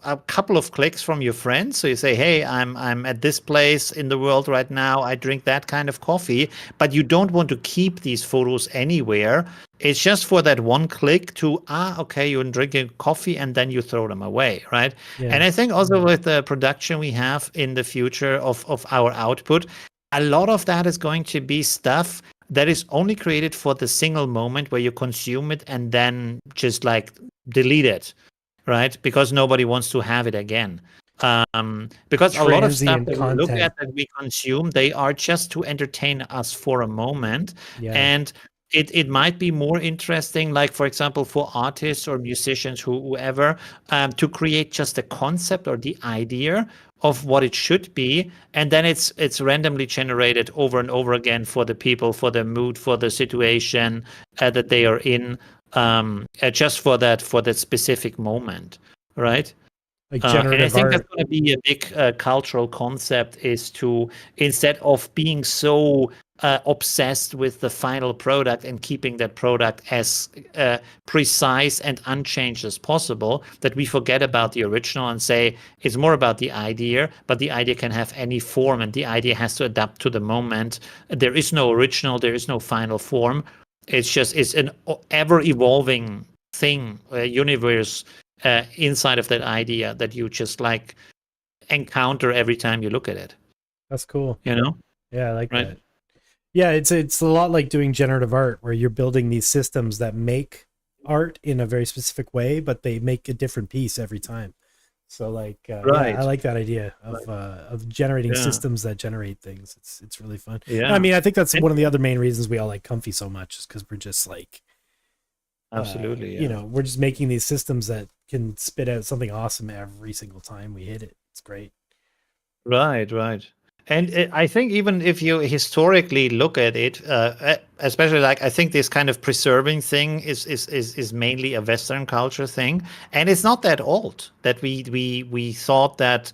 a couple of clicks from your friends. So you say, hey, I'm at this place in the world right now. I drink that kind of coffee, but you don't want to keep these photos anywhere. It's just for that one click to, okay, you're drinking coffee, and then you throw them away, right? Yeah. And I think also with the production we have in the future of our output, a lot of that is going to be stuff that is only created for the single moment where you consume it and then just like delete it, right? Because nobody wants to have it again. Because a lot of stuff that we look at that we consume, they are just to entertain us for a moment. Yeah. And it might be more interesting, like for example, for artists or musicians, whoever, to create just a concept or the idea of what it should be, and then it's randomly generated over and over again for the people, for the mood, for the situation that they are in, just for that specific moment, right? Like And I generative think art. that's going to be a big cultural concept, is to, instead of being so obsessed with the final product and keeping that product as precise and unchanged as possible, that we forget about the original and say it's more about the idea, but the idea can have any form and the idea has to adapt to the moment. There is no original, there is no final form. It's an ever evolving thing, universe inside of that idea that you just like encounter every time you look at it. That's cool. Yeah, I like that. Yeah, it's a lot like doing generative art, where you're building these systems that make art in a very specific way, but they make a different piece every time. So like, yeah, I like that idea of generating systems that generate things. It's really fun. Yeah, I mean, I think that's one of the other main reasons we all like Comfy so much, is because we're just like, absolutely, we're just making these systems that can spit out something awesome every single time we hit it. It's great. Right. And I think even if you historically look at it, especially like, I think this kind of preserving thing is mainly a Western culture thing, and it's not that old that we thought that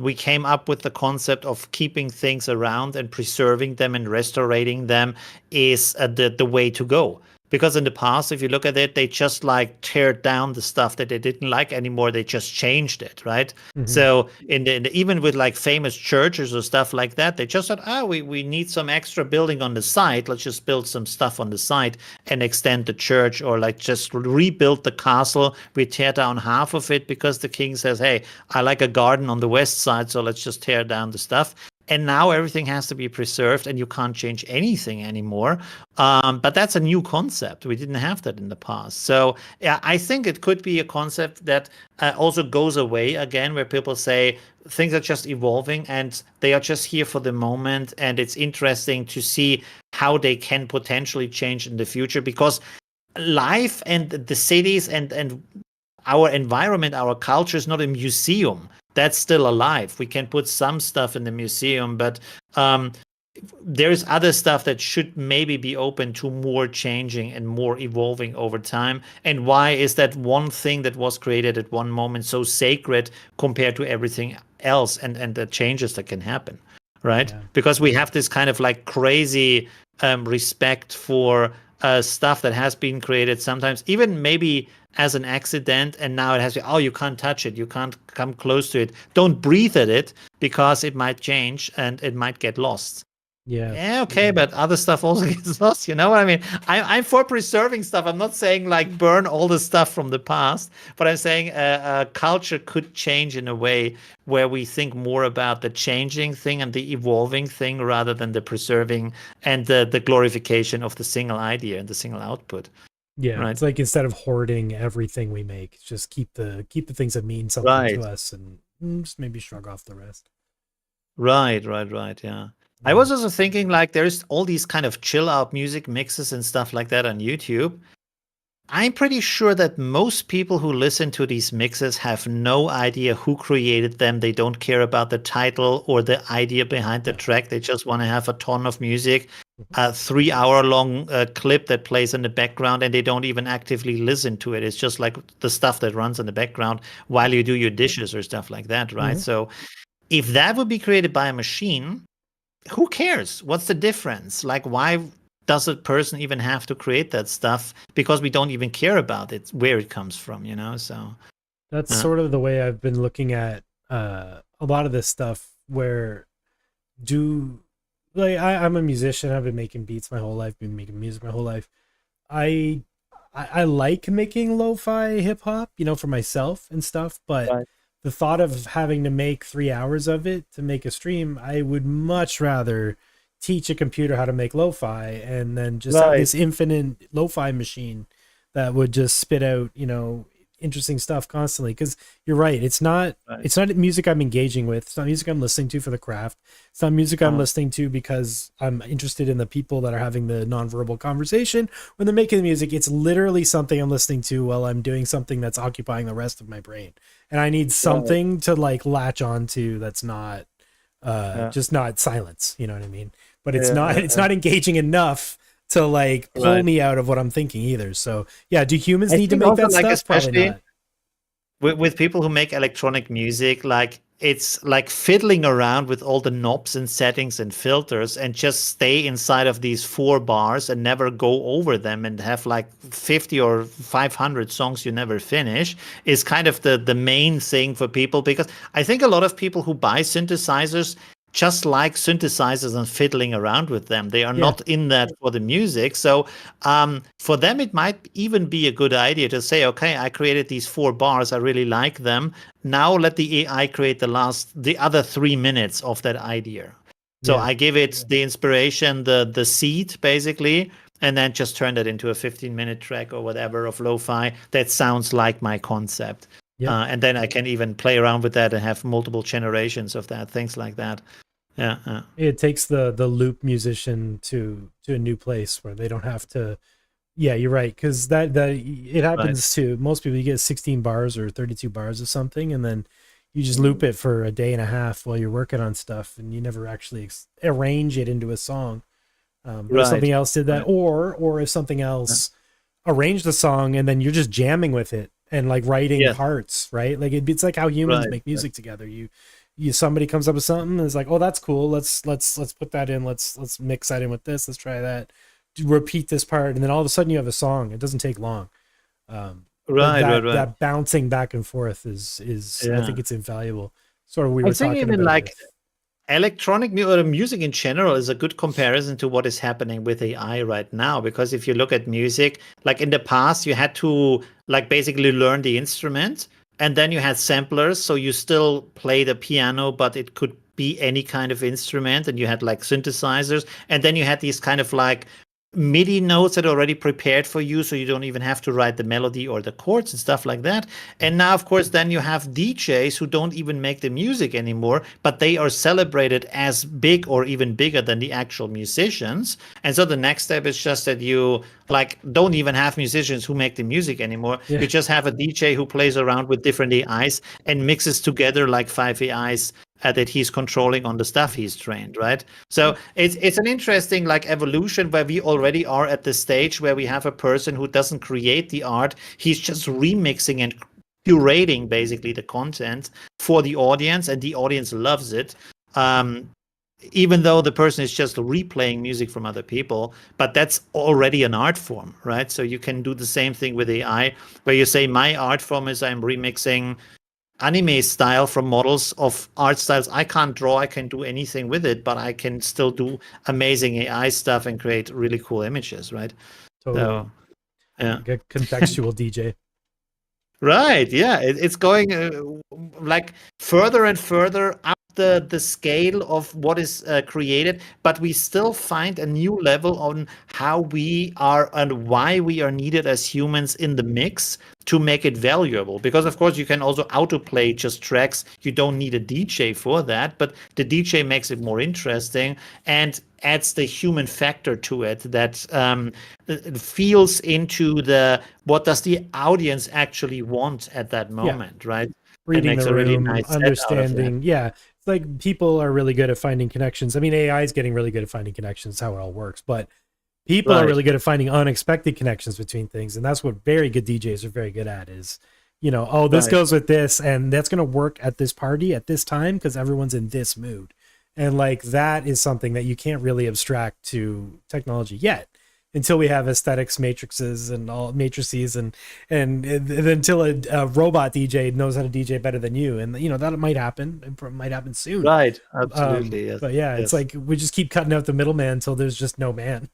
we came up with the concept of keeping things around and preserving them and restoring them is the way to go. Because in the past, if you look at it, they just like tear down the stuff that they didn't like anymore. They just changed it, right? Mm-hmm. So even with like famous churches or stuff like that, they just said, we need some extra building on the side. Let's just build some stuff on the side and extend the church, or like just rebuild the castle. We tear down half of it because the king says, hey, I like a garden on the west side, so let's just tear down the stuff. And now everything has to be preserved and you can't change anything anymore. But that's a new concept. We didn't have that in the past. So yeah, I think it could be a concept that also goes away again, where people say things are just evolving and they are just here for the moment. And it's interesting to see how they can potentially change in the future, because life and the cities and our environment, our culture is not a museum. That's still alive. We can put some stuff in the museum, but there's other stuff that should maybe be open to more changing and more evolving over time. And why is that one thing that was created at one moment so sacred compared to everything else and the changes that can happen, right? Yeah. Because we have this kind of like crazy respect for stuff that has been created sometimes, even maybe as an accident, and now it has to, you can't touch it, you can't come close to it, don't breathe at it because it might change and it might get lost. Okay, but other stuff also gets lost, you know what I mean? I'm for preserving stuff. I'm not saying like burn all the stuff from the past, but I'm saying culture could change in a way where we think more about the changing thing and the evolving thing rather than the preserving and the glorification of the single idea and the single output. Yeah, right? It's like, instead of hoarding everything we make, just keep the things that mean something to us, and just maybe shrug off the rest. Right, yeah. I was also thinking, like, there's all these kind of chill out music mixes and stuff like that on YouTube. I'm pretty sure that most people who listen to these mixes have no idea who created them. They don't care about the title or the idea behind the track. They just want to have a ton of music, a 3-hour-long clip that plays in the background, and they don't even actively listen to it. It's just like the stuff that runs in the background while you do your dishes or stuff like that, right? So if that would be created by a machine, who cares? What's the difference? Like, why does a person even have to create that stuff? Because we don't even care about it, where it comes from, you know? So that's sort of the way I've been looking at a lot of this stuff, where I'm a musician. I've been making beats my whole life, been making music my whole life. I like making lo-fi hip hop, you know, for myself and stuff, but the thought of having to make 3 hours of it to make a stream, I would much rather teach a computer how to make lo-fi and then just have this infinite lo-fi machine that would just spit out, you know, interesting stuff constantly. Because you're right, it's not music I'm engaging with. It's not music I'm listening to for the craft. It's not music I'm listening to because I'm interested in the people that are having the nonverbal conversation when they're making the music. It's literally something I'm listening to while I'm doing something that's occupying the rest of my brain, and I need something to like latch onto that's not just not silence, you know what I mean? But it's not engaging enough to like pull me out of what I'm thinking either. So yeah, do humans need to make that stuff? Probably not. With people who make electronic music, like it's like fiddling around with all the knobs and settings and filters and just stay inside of these 4 bars and never go over them and have like 50 or 500 songs you never finish is kind of the main thing for people, because I think a lot of people who buy synthesizers just like synthesizers and fiddling around with them. They are not in that for the music. So for them, it might even be a good idea to say, okay, I created these 4 bars. I really like them. Now let the AI create the other 3 minutes of that idea. So I give it the inspiration, the seed, basically, and then just turn that into a 15-minute track or whatever of lo-fi that sounds like my concept. And then I can even play around with that and have multiple generations of that, things like that. It takes the loop musician to a new place where they don't have to. Yeah, you're right, because that it happens to most people. You get 16 bars or 32 bars of something, and then you just loop it for a day and a half while you're working on stuff, and you never actually arrange it into a song. But if something else did that, or if something else arranged the song, and then you're just jamming with it and like writing parts, right? Like it's like how humans make music together. Somebody comes up with something and it's like, oh, that's cool. Let's put that in. Let's mix that in with this. Let's try that. Repeat this part, and then all of a sudden you have a song. It doesn't take long. That bouncing back and forth is I think it's invaluable. Sort of we were talking about like electronic music in general is a good comparison to what is happening with AI right now, because if you look at music, like in the past you had to like basically learn the instrument, and then you had samplers, so you still play the piano, but it could be any kind of instrument, and you had like synthesizers, and then you had these kind of like MIDI notes that are already prepared for you, so you don't even have to write the melody or the chords and stuff like that. And now, of course, then you have DJs who don't even make the music anymore, but they are celebrated as big or even bigger than the actual musicians. And so the next step is just that you like don't even have musicians who make the music anymore. You just have a DJ who plays around with different AIs and mixes together like 5 AIs that he's controlling on the stuff he's trained, right? So it's an interesting like evolution where we already are at the stage where we have a person who doesn't create the art. He's just remixing and curating basically the content for the audience, and the audience loves it. Even though the person is just replaying music from other people, but that's already an art form, right? So you can do the same thing with AI, where you say my art form is I'm remixing anime style from models of art styles I can't draw. I can do anything with it, but I can still do amazing AI stuff and create really cool images, right? Totally. So, like a contextual DJ. Right. Yeah. It's going like further and further the scale of what is created, but we still find a new level on how we are and why we are needed as humans in the mix to make it valuable. Because of course you can also autoplay just tracks. You don't need a DJ for that, but the DJ makes it more interesting and adds the human factor to it that it feels into what does the audience actually want at that moment, right? Reading the room, really nice understanding. Yeah, it's like people are really good at finding connections. I mean, AI is getting really good at finding connections, how it all works, but people are really good at finding unexpected connections between things, and that's what very good DJs are very good at. Is this goes with this, and that's going to work at this party at this time because everyone's in this mood, and like that is something that you can't really abstract to technology yet. Until we have aesthetics matrices and all matrices and until a robot DJ knows how to DJ better than you, and that might happen. It might happen soon. Right. Absolutely. Yes. But yeah, it's like we just keep cutting out the middleman until there's just no man.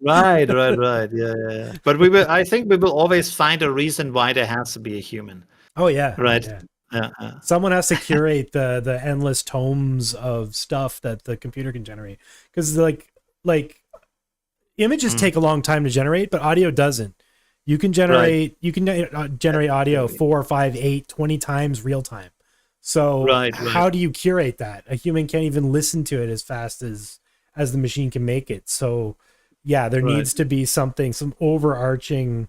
Right. Yeah. But I think we will always find a reason why there has to be a human. Oh yeah. Right. Yeah. Someone has to curate the endless tomes of stuff that the computer can generate, because like images take a long time to generate, but audio doesn't. You can generate generate audio 4, 5, 8, 20 times real time. So how do you curate that? A human can't even listen to it as fast as the machine can make it. So yeah, there needs to be some overarching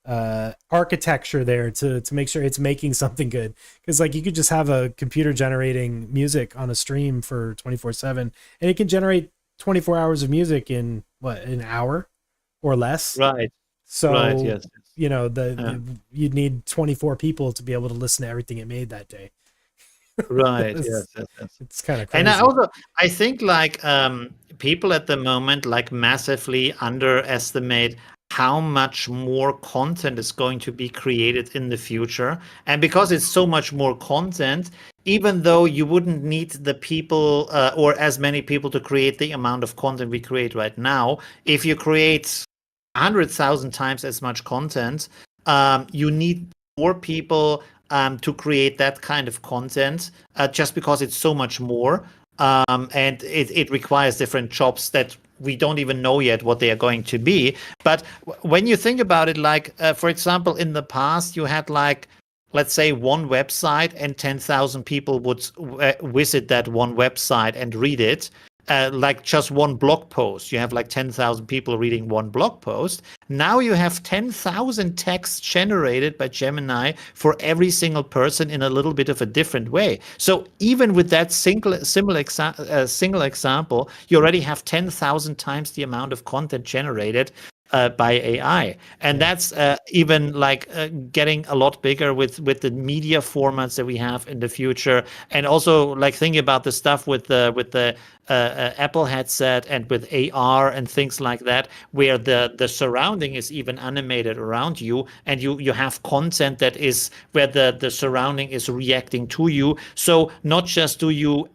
architecture there to make sure it's making something good. Because like you could just have a computer generating music on a stream for 24/7, and it can generate 24 hours of music in an hour or less. Right. So, yes. You'd need 24 people to be able to listen to everything it made that day. Right. Yes. It's kind of crazy. And I think like people at the moment like massively underestimate how much more content is going to be created in the future. And because it's so much more content, even though you wouldn't need the people or as many people to create the amount of content we create right now, if you create 100,000 times as much content, you need more people to create that kind of content just because it's so much more. And it requires different jobs that we don't even know yet what they are going to be. But when you think about it, like, for example, in the past, you had like, let's say one website and 10,000 people would visit that one website and read it. Like just one blog post. You have like 10,000 people reading one blog post. Now you have 10,000 texts generated by Gemini for every single person in a little bit of a different way. So even with that single example, you already have 10,000 times the amount of content generated by AI. And that's even like getting a lot bigger with the media formats that we have in the future. And also like thinking about the stuff with the Apple headset and with AR and things like that, where the surrounding is even animated around you, and you have content that is where the surrounding is reacting to you. So not just do you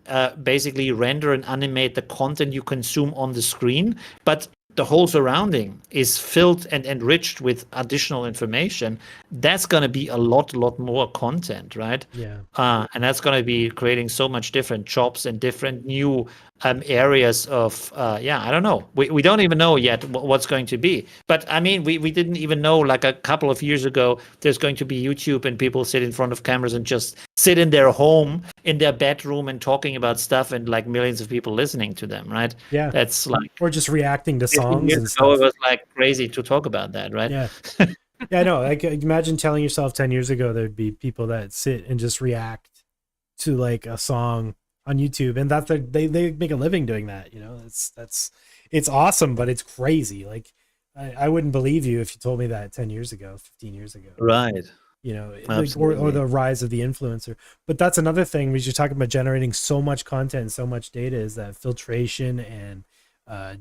basically render and animate the content you consume on the screen, but the whole surrounding is filled and enriched with additional information. That's going to be a lot more content, right? Yeah. And that's going to be creating so much different jobs and different new areas of, I don't know. We don't even know yet what's going to be. But I mean, we didn't even know like a couple of years ago, there's going to be YouTube and people sit in front of cameras and just sit in their home, in their bedroom and talking about stuff and like millions of people listening to them, right? Yeah. That's like... Or just reacting to songs and stuff. It was like crazy to talk about that, right? Yeah. Yeah, I know. Like imagine telling yourself 10 years ago there'd be people that sit and just react to like a song on YouTube, and that's they make a living doing that. It's awesome, but it's crazy. Like I wouldn't believe you if you told me that 10 years ago, 15 years ago. Right. Like, or the rise of the influencer. But that's another thing. We should talk about generating so much content, so much data, is that filtration and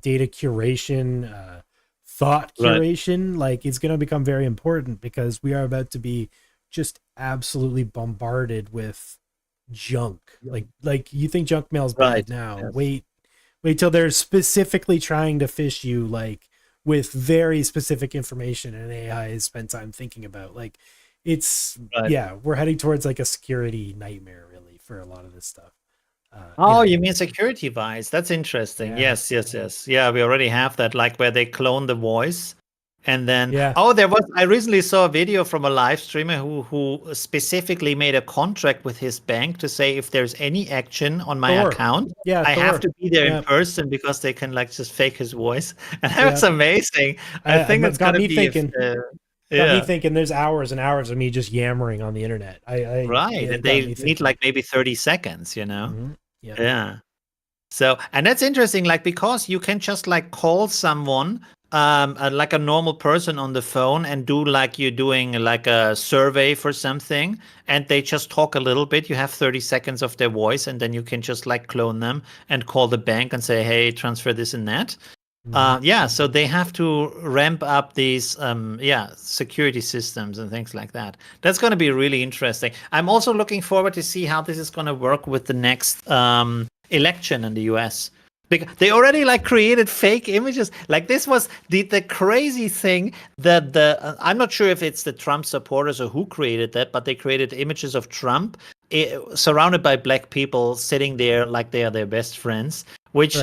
data curation, thought curation, like it's going to become very important, because we are about to be just absolutely bombarded with junk. Like you think junk mail's bad now. Yes. Wait till they're specifically trying to fish you like with very specific information, and AI has spent time thinking about. Like it's we're heading towards like a security nightmare really for a lot of this stuff. Oh, you mean security-wise? That's interesting. Yeah. Yes. Yeah, we already have that, like where they clone the voice, and then Yeah. I recently saw a video from a live streamer who specifically made a contract with his bank to say if there's any action on my account, I have to be there in person because they can like just fake his voice, and that's amazing. I think it's got gonna me be thinking. Got me yeah. thinking there's hours and hours of me just yammering on the internet. Right, and they need like maybe 30 seconds, you know? Mm-hmm. Yeah. So, and that's interesting, like, because you can just like call someone, like a normal person on the phone and do like you're doing like a survey for something, and they just talk a little bit. You have 30 seconds of their voice, and then you can just like clone them and call the bank and say, hey, transfer this and that. Yeah, so they have to ramp up these security systems and things like that. That's going to be really interesting. I'm also looking forward to see how this is going to work with the next election in the US. Because they already like created fake images. Like this was the crazy thing that I'm not sure if it's the Trump supporters or who created that, but they created images of Trump surrounded by black people sitting there like they are their best friends, which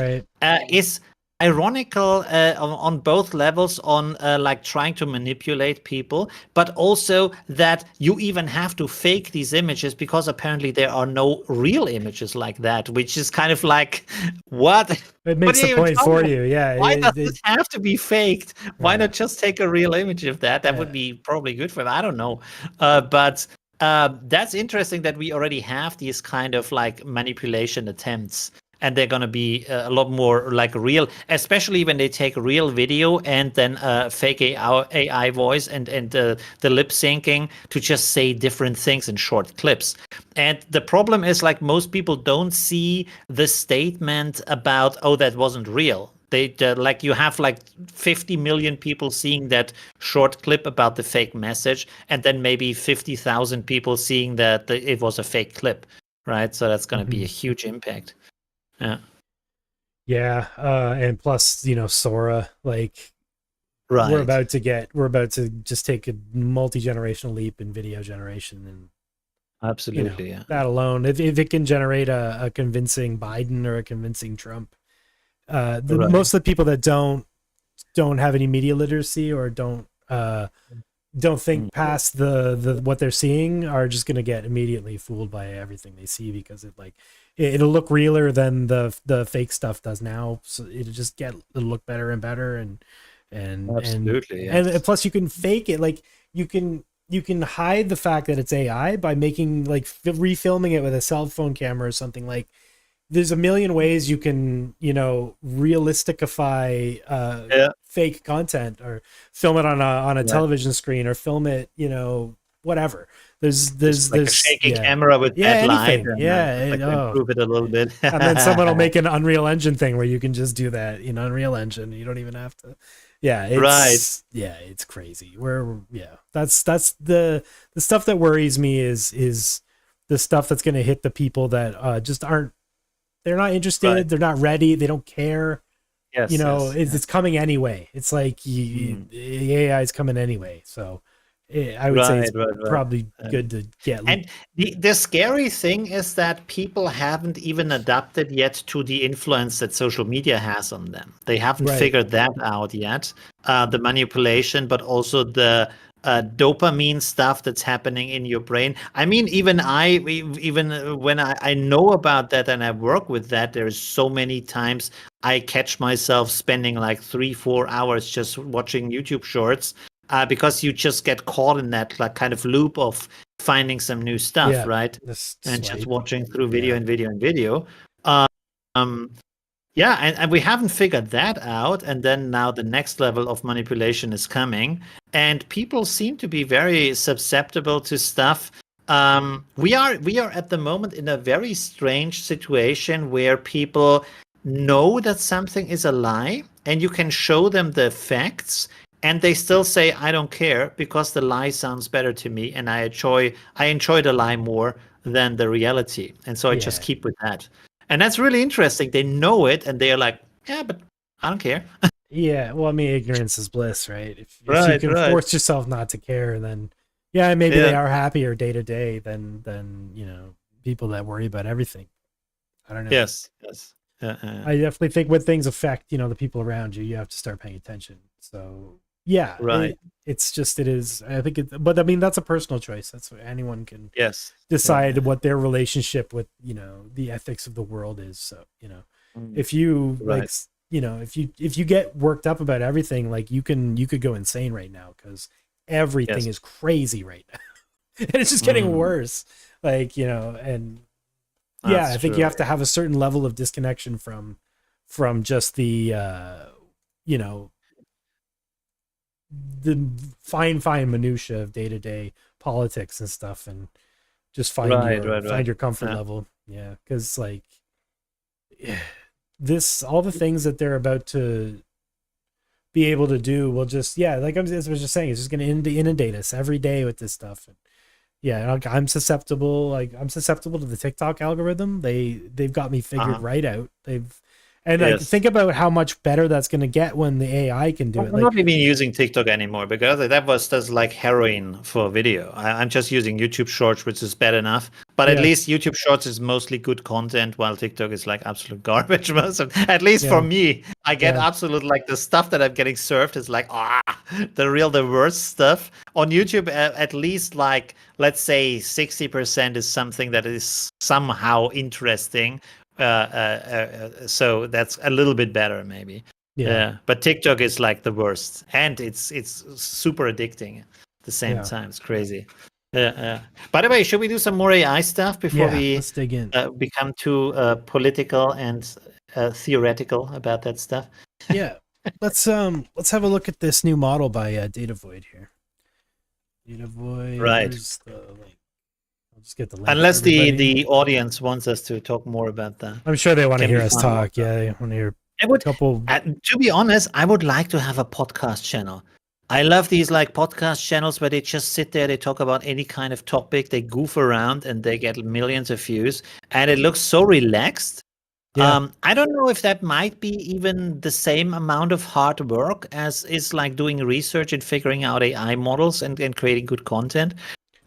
is ironical on both levels, on like trying to manipulate people, but also that you even have to fake these images because apparently there are no real images like that, which is kind of like, what? It makes the point for you. Yeah. Why does it have to be faked? Why not just take a real image of that? That would be probably good for them. I don't know. But that's interesting that we already have these kind of like manipulation attempts. And they're going to be a lot more like real, especially when they take real video and then fake AI voice and the lip syncing to just say different things in short clips. And the problem is like most people don't see the statement about, oh, that wasn't real. They like you have like 50 million people seeing that short clip about the fake message, and then maybe 50,000 people seeing that it was a fake clip, right? So that's going to be a huge impact. Yeah. And plus, Sora, like we're about to just take a multi-generational leap in video generation, and absolutely, that alone, if it can generate a convincing Biden or a convincing Trump, most of the people that don't have any media literacy or don't think past the what they're seeing are just going to get immediately fooled by everything they see, because it'll look realer than the fake stuff does now. So it'll look better and better, and absolutely, and plus you can fake it. Like you can hide the fact that it's AI by making like refilming it with a cell phone camera or something. Like there's a million ways you can realisticify fake content, or film it on a television screen, or film it whatever. There's a shaky camera with bad light, and improve it a little bit, and then someone will make an Unreal Engine thing where you can just do that in Unreal Engine. You don't even have to. It's crazy. That's the stuff that worries me is the stuff that's going to hit the people that just aren't. They're not interested. They're not ready. They don't care. It's coming anyway. It's like the AI is coming anyway. So I would say it's probably good to get. And the scary thing is that people haven't even adapted yet to the influence that social media has on them. They haven't figured that out yet. The manipulation, but also the dopamine stuff that's happening in your brain. I mean, even when I know about that and I work with that, there's so many times I catch myself spending like 3-4 hours just watching YouTube shorts. Because you just get caught in that like kind of loop of finding some new stuff, right? And just watching through video and video and video. And we haven't figured that out. And then now the next level of manipulation is coming, and people seem to be very susceptible to stuff. We are at the moment in a very strange situation where people know that something is a lie, and you can show them the facts. And they still say, I don't care, because the lie sounds better to me, and I enjoy the lie more than the reality. And so I just keep with that. And that's really interesting. They know it, and they're like, yeah, but I don't care. Well, I mean, ignorance is bliss, right? If you can force yourself not to care, then maybe they are happier day to day than people that worry about everything. I don't know. Yes. I definitely think when things affect, the people around you, you have to start paying attention. So yeah, Right. it's just, it is, I think but I mean, that's a personal choice. That's what anyone can Yes. decide what their relationship with, the ethics of the world is. So, if you Right. like, if you get worked up about everything, like you could go insane right now because everything is crazy right now. And it's just getting worse. Like, and yeah, That's I think true. you have to have a certain level of disconnection from just the the fine minutia of day-to-day politics and stuff, and just find your comfort level. Yeah, because like all the things that they're about to be able to do will just, like I was just saying, it's just going to inundate us every day with this stuff. And yeah, I'm susceptible to the TikTok algorithm. They've got me figured right out. Think about how much better that's going to get when the AI can do it. I'm not even using TikTok anymore because that's like heroin for video. I'm just using YouTube Shorts, which is bad enough. But at least YouTube Shorts is mostly good content, while TikTok is like absolute garbage. At least for me, I get absolute, like, the stuff that I'm getting served is like the worst stuff. On YouTube, at least, like, let's say 60% is something that is somehow interesting. So that's a little bit better, maybe. Yeah, but TikTok is like the worst, and it's super addicting at the same time. It's crazy. By the way, should we do some more AI stuff before we let's dig in. Become too political and theoretical about that stuff? Yeah, let's have a look at this new model by Data Void here. Data Void, right? Where's the link? I'll just get the link. Unless the audience wants us to talk more about that. I'm sure they want to hear us talk. Yeah, they want to hear a couple. To be honest, I would like to have a podcast channel. I love these like podcast channels where they just sit there, they talk about any kind of topic, they goof around, and they get millions of views, and it looks so relaxed. I don't know if that might be even the same amount of hard work as is like doing research and figuring out AI models and creating good content.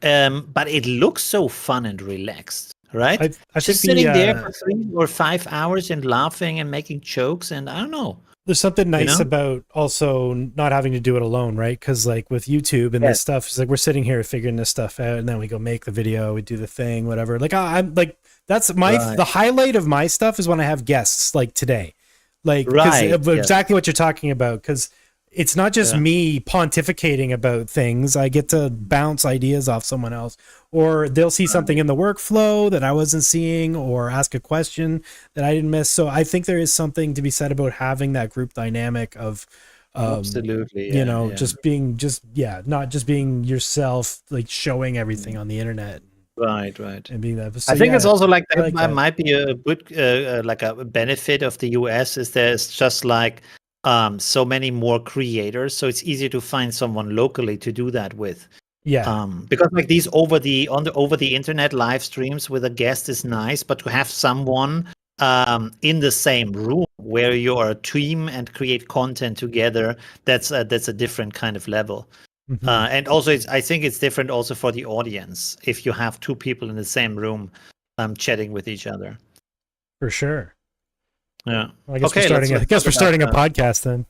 But it looks so fun and relaxed, right? I just think sitting there for 3 or 5 hours and laughing and making jokes, and I don't know. There's something nice about also not having to do it alone, right? Because like with YouTube and this stuff, it's like we're sitting here figuring this stuff out, and then we go make the video, we do the thing, whatever. Like I'm like, that's the highlight of my stuff is when I have guests like today, like exactly what you're talking about, because it's not just me pontificating about things. I get to bounce ideas off someone else, or they'll see something in the workflow that I wasn't seeing, or ask a question that I didn't miss. So I think there is something to be said about having that group dynamic of, absolutely, just being, not just being yourself, like showing everything on the internet. Right. And being that. So, I think it's also like that, like that might be a good, like a benefit of the US is there's just like, so many more creators, so it's easier to find someone locally to do that with. Because like these over the internet live streams with a guest is nice, but to have someone in the same room where you are a team and create content together, that's a different kind of level. And also I think it's different also for the audience if you have two people in the same room chatting with each other. For sure. Yeah. Well, I guess we're starting a podcast then.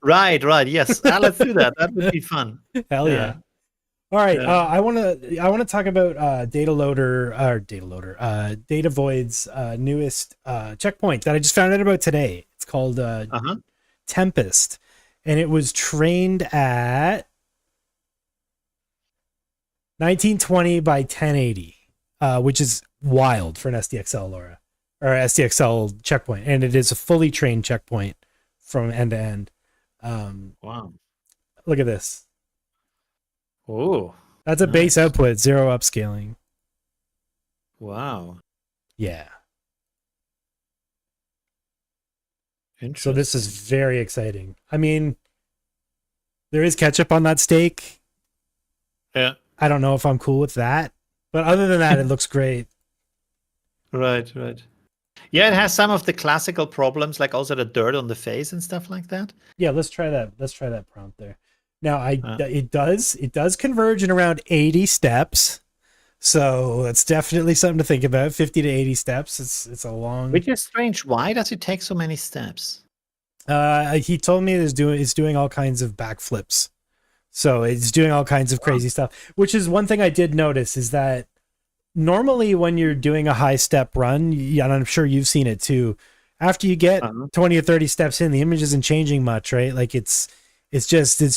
Right. Yes. Let's do that. That would be fun. Hell yeah. All right. I want to talk about Data Void's newest checkpoint that I just found out about today. It's called Tempest, and it was trained at 1920 by 1080, which is wild for an SDXL LoRa. Or SDXL checkpoint, and it is a fully trained checkpoint from end to end. Wow! Look at this. Oh, that's a base output, 0 upscaling. Wow! Yeah. So this is very exciting. I mean, there is ketchup on that steak. Yeah. I don't know if I'm cool with that, but other than that, it looks great. Right. Yeah, it has some of the classical problems, like also the dirt on the face and stuff like that. Yeah, let's try that. Let's try that prompt there. Now, it does converge in around 80 steps, So that's definitely something to think about. 50 to 80 steps. It's a long. Which is strange. Why does it take so many steps? He told me it's doing all kinds of backflips. So it's doing all kinds of crazy stuff, which is one thing I did notice is that normally when you're doing a high step run, and I'm sure you've seen it too, after you get 20 or 30 steps in, the image isn't changing much, right? Like it's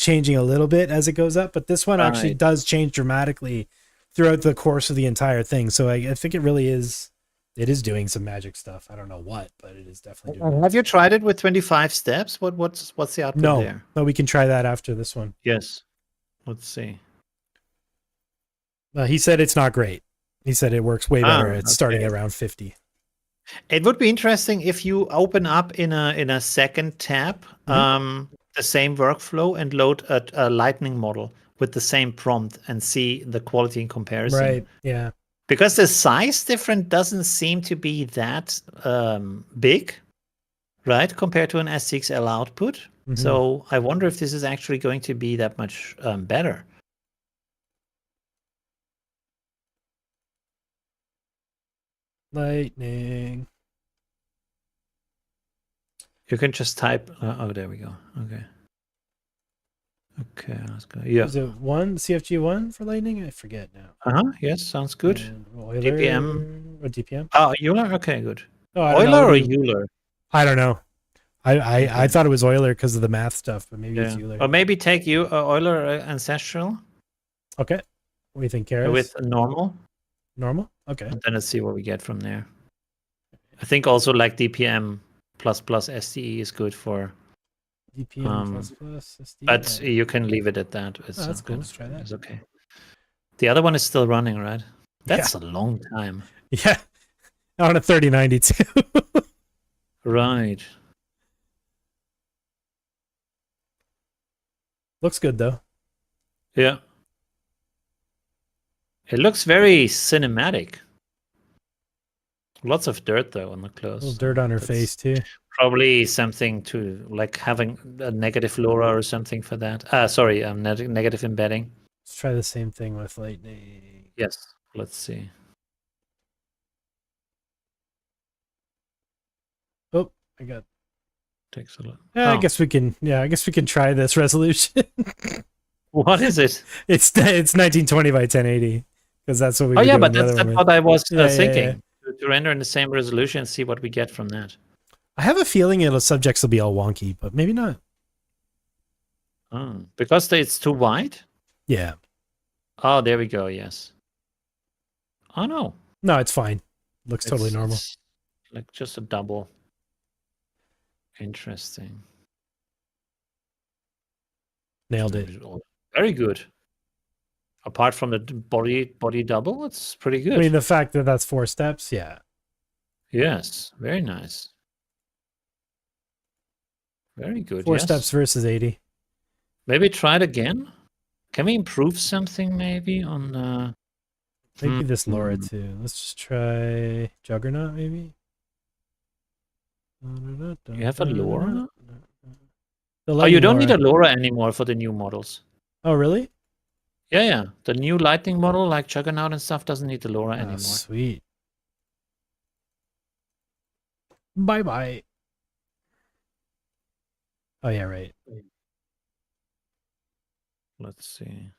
changing a little bit as it goes up, but this one actually does change dramatically throughout the course of the entire thing. So I think it is doing some magic stuff. I don't know what, but it is definitely doing. Have you tried it with 25 steps? What's the output there? No, we can try that after this one. Yes. Let's see. He said it's not great. He said it works way better. It's starting at around 50. It would be interesting if you open up in a second tab the same workflow and load a Lightning model with the same prompt and see the quality in comparison. Right. Yeah. Because the size difference doesn't seem to be that big, right, compared to an SDXL output. Mm-hmm. So I wonder if this is actually going to be that much better. Lightning. You can just type. Oh, there we go. Okay. Okay, let's go. Yeah. Is it CFG1 for Lightning? I forget now. Yes, sounds good. Euler, DPM. Or DPM? Oh, Euler. Okay, good. Oh, Euler or Euler? I don't know. I thought it was Euler because of the math stuff, but maybe it's Euler. Or maybe take Euler Ancestral. Okay. What do you think, Karis? With normal. Normal? Okay. And then let's see what we get from there. I think also like DPM plus SDE is good for DPM plus SDE. But you can leave it at that. It's that's cool. Let's try that. It's okay. The other one is still running, right? That's a long time. Yeah. On a 3092. Right. Looks good though. Yeah. It looks very cinematic. Lots of dirt though on the close. A little dirt on her face too. Probably something to like having a negative LoRa or something for that. Sorry, negative embedding. Let's try the same thing with Lightning. Yes. Let's see. Oh, I got. Takes a lot. I guess we can. Yeah, I guess we can try this resolution. What is it? It's 1920 by 1080 because that's what we. Oh yeah, but that's what I was thinking. Yeah. To render in the same resolution and see what we get from that. I have a feeling subjects will be all wonky, but maybe not. Because it's too wide? Yeah. Oh, there we go. Yes. Oh no. No, it's fine. Looks totally normal. Like just a double. Interesting. Nailed it. Very good. Apart from the body double, it's pretty good. I mean, the fact that that's 4 steps, yeah. Yes, very nice. Very good. 4 steps versus 80. Maybe try it again. Can we improve something maybe on maybe this LoRa too? Let's just try Juggernaut maybe. You have a LoRa? Oh, you don't need a LoRa anymore for the new models. Oh, really? Yeah. The new Lightning model, like Juggernaut and stuff, doesn't need the LoRa anymore. Sweet. Bye-bye. Oh, yeah, right. Let's see.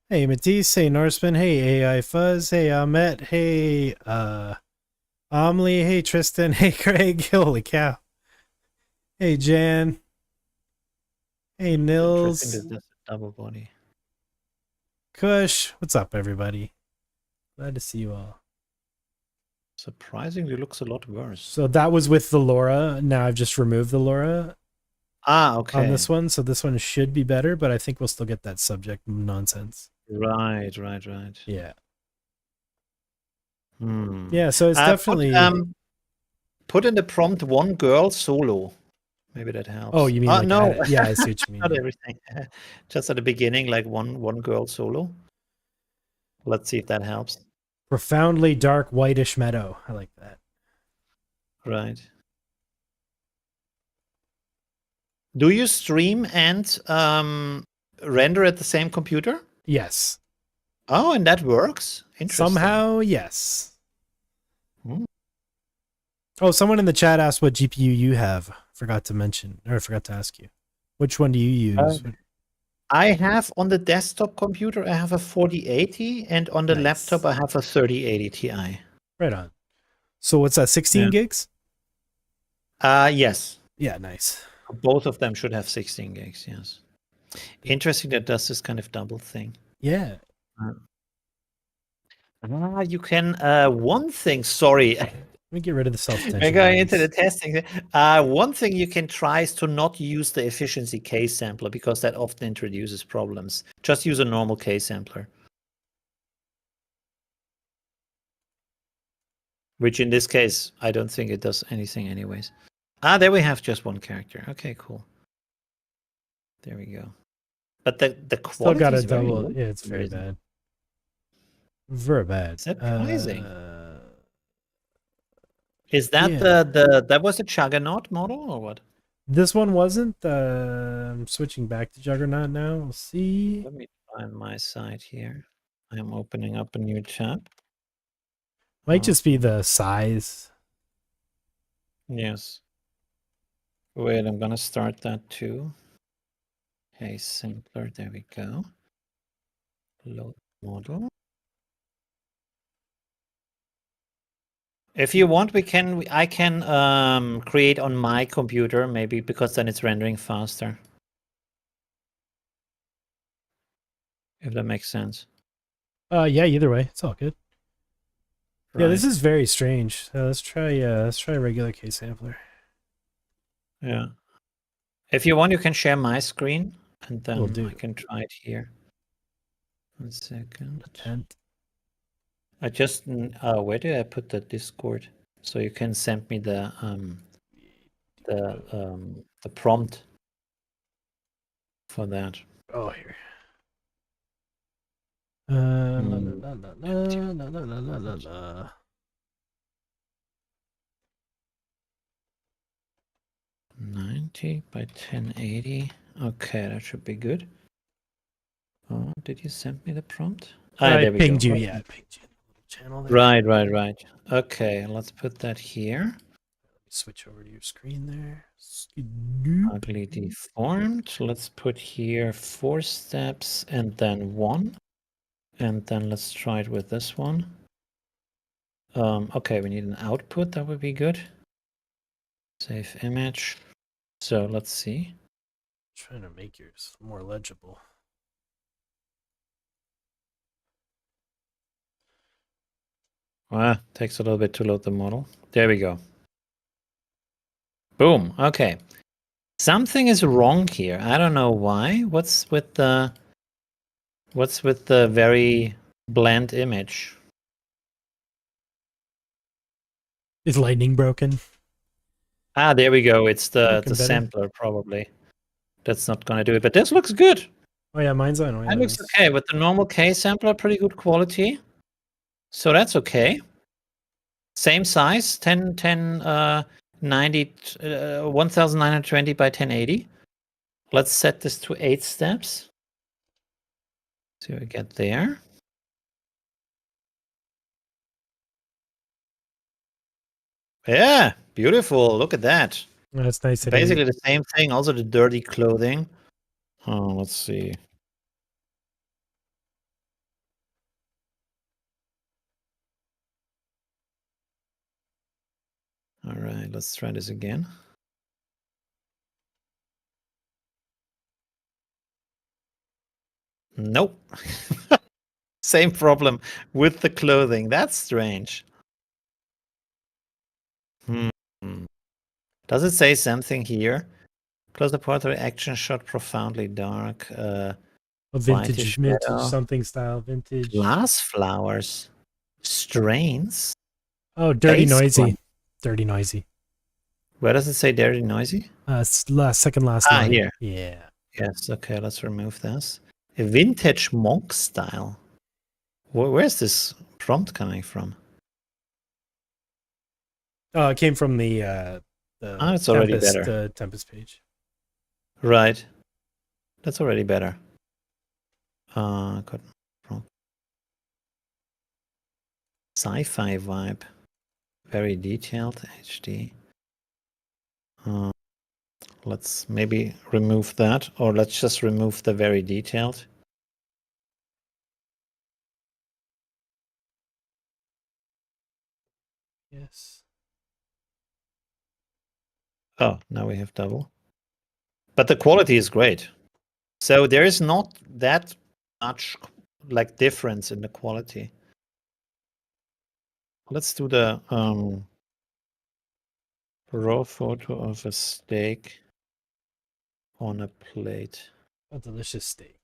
Hey, Matisse. Hey, Norseman. Hey, AI Fuzz. Hey, Ahmet. Hey, Omli. Hey, Tristan. Hey, Craig. Holy cow. Hey, Jan. Hey, Nils. Double body. Kush. What's up, everybody? Glad to see you all. Surprisingly looks a lot worse. So that was with the LoRa. Now I've just removed the LoRa. Okay. On this one. So this one should be better, but I think we'll still get that subject nonsense. Right. Yeah. Hmm. Yeah, so it's definitely... Put in the prompt one girl solo. Maybe that helps. Oh, you mean like no? Yeah, I see what you mean. Not everything. Just at the beginning, like one girl solo. Let's see if that helps. Profoundly dark whitish meadow. I like that. Right. Do you stream and render at the same computer? Yes. Oh, and that works? Interesting. Somehow, yes. Hmm. Oh, someone in the chat asked what GPU you have. Forgot to ask you. Which one do you use? I have on the desktop computer, I have a 4080, and on the Nice. laptop, I have a 3080 Ti. Right on. So what's that, 16 gigs? Yes. Yeah, nice. Both of them should have 16 gigs, yes. Interesting that does this kind of double thing. Yeah. You can, one thing, sorry. Let me get rid of the self-attention. We're going into the testing. One thing you can try is to not use the efficiency K-sampler because that often introduces problems. Just use a normal K-sampler. Which in this case, I don't think it does anything anyways. There we have just one character. Okay, cool. There we go. But the quality still got a is very double. low. Yeah, it's very bad. Very bad. Surprising. Is that yeah. that was a Juggernaut model or what? This one wasn't. I'm switching back to Juggernaut now. We'll see. Let me find my site here. I'm opening up a new tab. Might just be the size. Yes. Wait, I'm gonna start that too. Okay, simpler. There we go. Load model. If you want, I can create on my computer maybe because then it's rendering faster. If that makes sense. Yeah, either way, it's all good. Right. Yeah, this is very strange. Let's try a regular K-sampler. Yeah. If you want, you can share my screen and then I can try it here. 1 second. Attempt. I just where did I put the Discord? So you can send me the prompt for that. Oh, here. 90 by 1080. Okay, that should be good. Oh, did you send me the prompt? I pinged you. Yeah, I pinged you. Channel there. Right. Okay, let's put that here. Switch over to your screen there. Ugly deformed. Let's put here 4 steps and then 1. And then let's try it with this one. Okay, we need an output. That would be good. Save image. So let's see. Trying to make yours more legible. Takes a little bit to load the model. There we go. Boom. Okay. Something is wrong here. I don't know why. What's with the very bland image? Is Lightning broken? There we go. It's the sampler probably. That's not gonna do it. But this looks good. Oh yeah, mine's on. That looks okay. With the normal K sampler, pretty good quality. So that's okay. Same size, 1920 by 1080. Let's set this to 8 steps. So we get there. Yeah, beautiful. Look at that. That's nice. Basically the same thing. Also the dirty clothing. Oh, let's see. All right, let's try this again. Nope. Same problem with the clothing. That's strange. Does it say something here? Close the portrait, action shot, profoundly dark. Vintage something style, vintage. Glass flowers. Strains. Oh, dirty noisy. Dirty noisy. Where does it say dirty noisy? Second last line. Here. Yeah. Yes, okay, let's remove this. A vintage monk style. Where's this prompt coming from? Oh, it came from the it's already Tempest, better. Tempest page. Right. That's already better. sci-fi vibe. Very detailed HD. Let's maybe remove that, or let's just remove the very detailed. Yes. Oh, now we have double. But the quality is great. So there is not that much like difference in the quality. Let's do the raw photo of a steak on a plate. A delicious steak.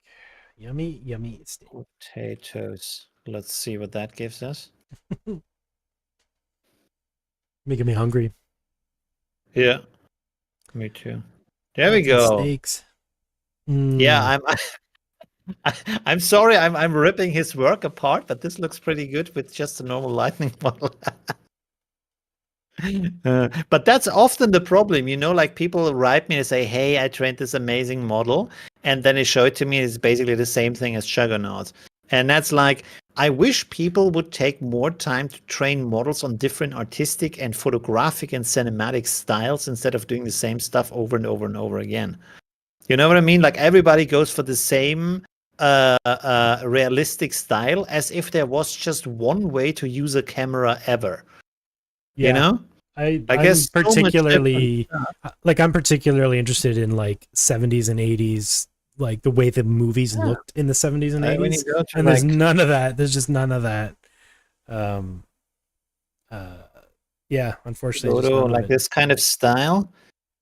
Yummy, yummy steak. Potatoes. Let's see what that gives us. Making me hungry. Yeah, me too. There we go. Steaks. Yeah, I'm sorry, I'm ripping his work apart, but this looks pretty good with just a normal Lightning model. But that's often the problem, like people write me and say, hey, I trained this amazing model, and then they show it to me, it's basically the same thing as Juggernaut. And that's like, I wish people would take more time to train models on different artistic and photographic and cinematic styles instead of doing the same stuff over and over and over again. You know what I mean? Like everybody goes for the same realistic style as if there was just one way to use a camera ever. Yeah. I guess I'm particularly I'm particularly interested in like 70s and 80s, like the way the movies looked in the 70s and 80s. And there's none of that. There's just none of that. Yeah, unfortunately. Photo, like this kind of style.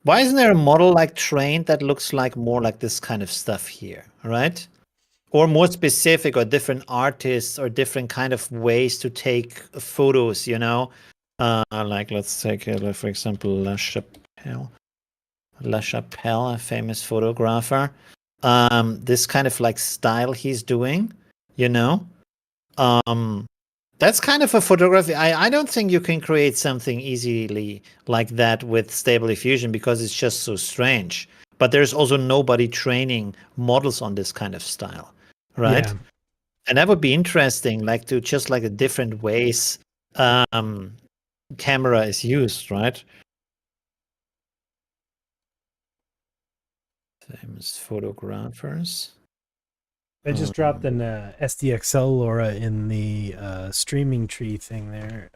Why isn't there a model like trained that looks like more like this kind of stuff here, right? Or more specific, or different artists, or different kind of ways to take photos, like let's take, for example, La Chapelle, a famous photographer. This kind of like style he's doing, that's kind of a photography. I don't think you can create something easily like that with Stable Diffusion because it's just so strange. But there's also nobody training models on this kind of style, right? Yeah. And that would be interesting, like to just like a different ways camera is used, right? Famous photographers. I just dropped an SDXL LoRa in the streaming tree thing there.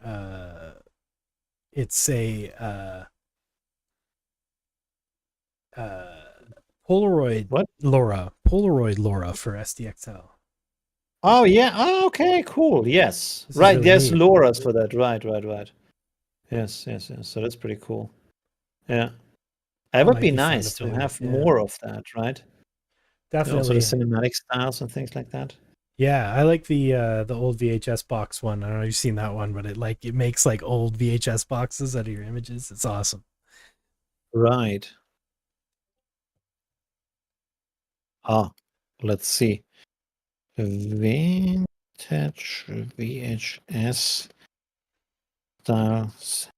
It's a Polaroid LoRa. Polaroid LoRa for SDXL. Oh yeah. Oh, okay. Cool. Yes. Right. Really there's neat. LoRas for that. Right. Yes. So that's pretty cool. Yeah. It would be nice to have more of that, right? Definitely. Also the cinematic styles and things like that. Yeah, I like the old VHS box one. I don't know if you've seen that one, but it makes like old VHS boxes out of your images. It's awesome. Right. Let's see. Vintage VHS styles.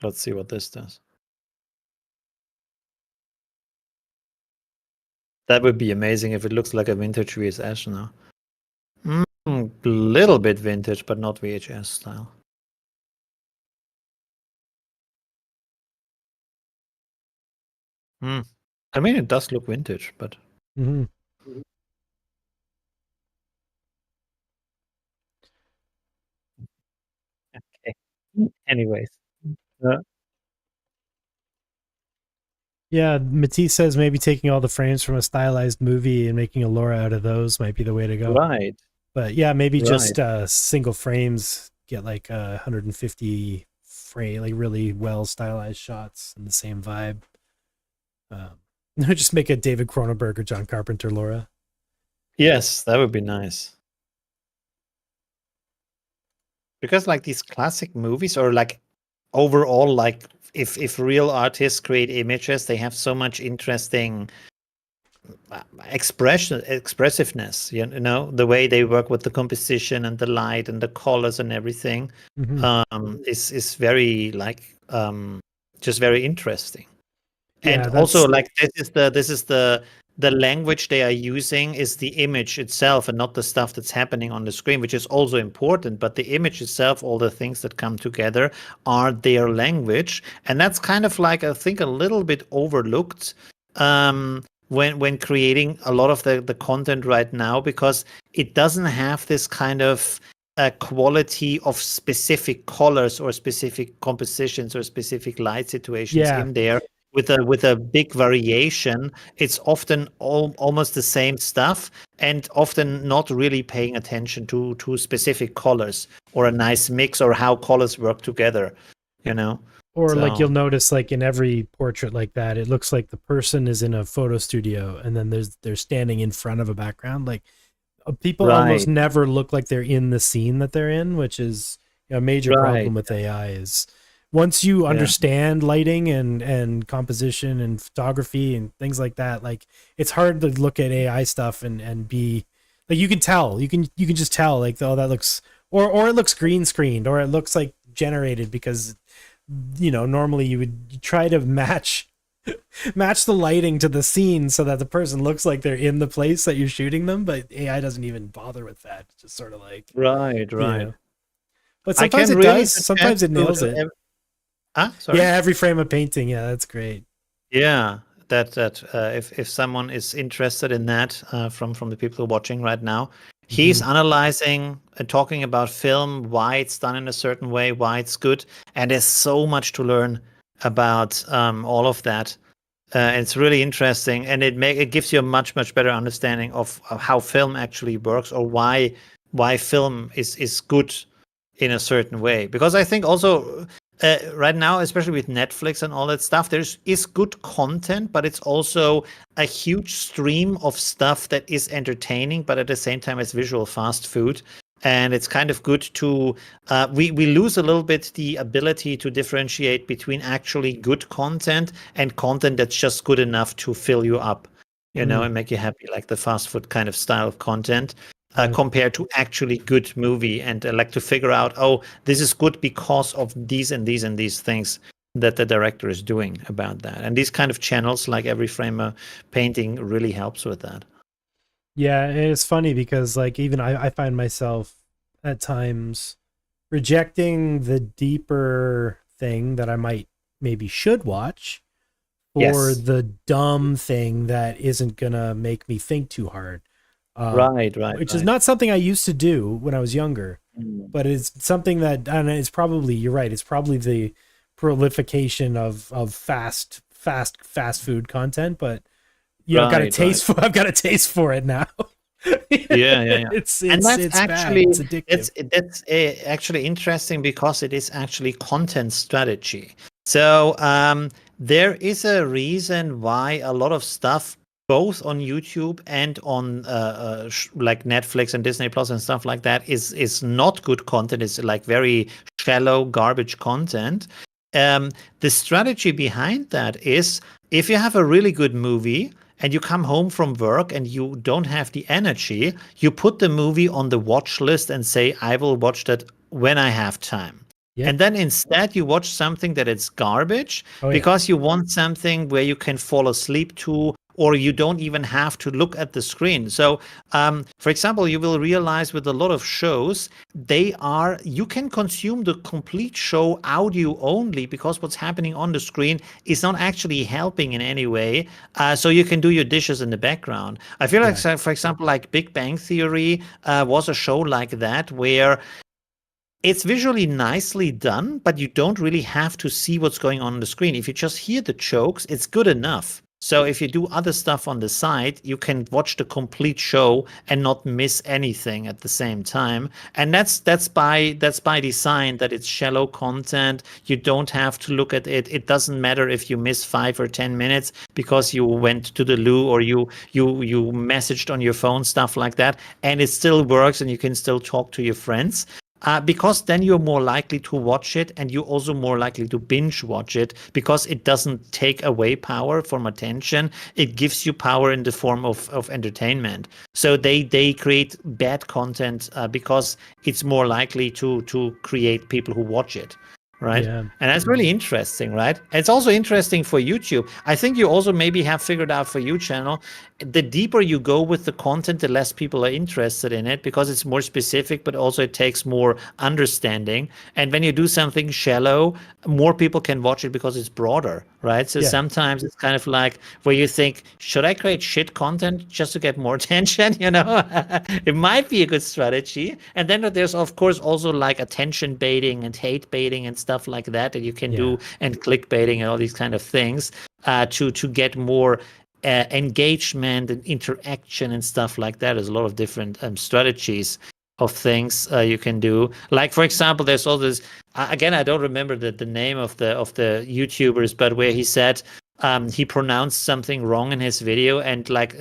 Let's see what this does. That would be amazing if it looks like a vintage VHS now. A little bit vintage, but not VHS style. I mean, it does look vintage, but... Mm-hmm. Okay. Anyways. Yeah, Matisse says maybe taking all the frames from a stylized movie and making a LoRa out of those might be the way to go. Right. But yeah, maybe just single frames, get like 150 frame, like really well stylized shots in the same vibe. Just make a David Cronenberg or John Carpenter LoRa. Yes, that would be nice. Because like these classic movies, or like overall, like if real artists create images, they have so much interesting expressiveness, the way they work with the composition and the light and the colors and everything. Is very like just very interesting. And also like this is the the language they are using is the image itself and not the stuff that's happening on the screen, which is also important. But the image itself, all the things that come together are their language. And that's kind of like, I think, a little bit overlooked when creating a lot of the content right now, because it doesn't have this kind of quality of specific colors or specific compositions or specific light situations in there. With a big variation, it's often almost the same stuff, and often not really paying attention to specific colors or a nice mix or how colors work together, Or like you'll notice, like in every portrait like that, it looks like the person is in a photo studio, and then they're standing in front of a background. Like people almost never look like they're in the scene that they're in, which is a major problem with AI. Is once you understand lighting and composition and photography and things like that, like it's hard to look at AI stuff and be like, you can tell, you can just tell, like, oh, that looks, or it looks green screened, or it looks like generated, because normally you would try to match the lighting to the scene so that the person looks like they're in the place that you're shooting them, but AI doesn't even bother with that. It's just sort of like right. But sometimes it does. Sometimes it nails it. Sorry? Yeah, every frame of painting. Yeah, that's great. Yeah, that if someone is interested in that, from the people who are watching right now, he's analyzing and talking about film, why it's done in a certain way, why it's good, and there's so much to learn about all of that. It's really interesting, and it gives you a much better understanding of how film actually works, or why film is good in a certain way. Because I think also right now, especially with Netflix and all that stuff, is good content, but it's also a huge stream of stuff that is entertaining, but at the same time it's visual fast food. And it's kind of good to we lose a little bit the ability to differentiate between actually good content and content that's just good enough to fill you up, and make you happy, like the fast food kind of style of content. Compared to actually good movie, and like to figure out, oh, this is good because of these and these and these things that the director is doing about that. And these kind of channels, like Every Frame a Painting, really helps with that. Yeah, and it's funny because like even I find myself at times rejecting the deeper thing that I maybe should watch for the dumb thing that isn't gonna make me think too hard. Which is not something I used to do when I was younger, but it's something that, and it's probably, you're right, it's probably the proliferation of fast food content, but I've got a taste for it now. Yeah. It's actually bad. It's addictive. That's actually interesting, because it is actually content strategy. So there is a reason why a lot of stuff, both on YouTube and on like Netflix and Disney Plus and stuff like that, is not good content. It's like very shallow garbage content. The strategy behind that is, if you have a really good movie and you come home from work and you don't have the energy, you put the movie on the watch list and say, I will watch that when I have time. Yeah. And then instead you watch something that is garbage, because you want something where you can fall asleep to, or you don't even have to look at the screen. So, for example, you will realize with a lot of shows, you can consume the complete show audio only, because what's happening on the screen is not actually helping in any way. So you can do your dishes in the background. I feel like, for example, like Big Bang Theory was a show like that, where it's visually nicely done, but you don't really have to see what's going on the screen. If you just hear the jokes, it's good enough. So if you do other stuff on the side, you can watch the complete show and not miss anything at the same time. And that's by design, that it's shallow content. You don't have to look at it. It doesn't matter if you miss 5 or 10 minutes because you went to the loo, or you messaged on your phone, stuff like that, and it still works, and you can still talk to your friends. Because then you're more likely to watch it, and you're also more likely to binge watch it, because it doesn't take away power from attention. It gives you power in the form of entertainment. So they create bad content because it's more likely to create people who watch it, right? Yeah. And that's really interesting, right? It's also interesting for YouTube. I think you also maybe have figured out for your channel, the deeper you go with the content, the less people are interested in it because it's more specific, but also it takes more understanding. And when you do something shallow, more people can watch it because it's broader, right? So sometimes it's kind of like where you think, should I create shit content just to get more attention? You know, it might be a good strategy. And then there's, of course, also like attention baiting and hate baiting and stuff like that you can do, and clickbaiting and all these kind of things to get more engagement and interaction and stuff like that. There's a lot of different strategies of things you can do. Like, for example, there's all this, again, I don't remember the name of the YouTubers, but where he said he pronounced something wrong in his video, and like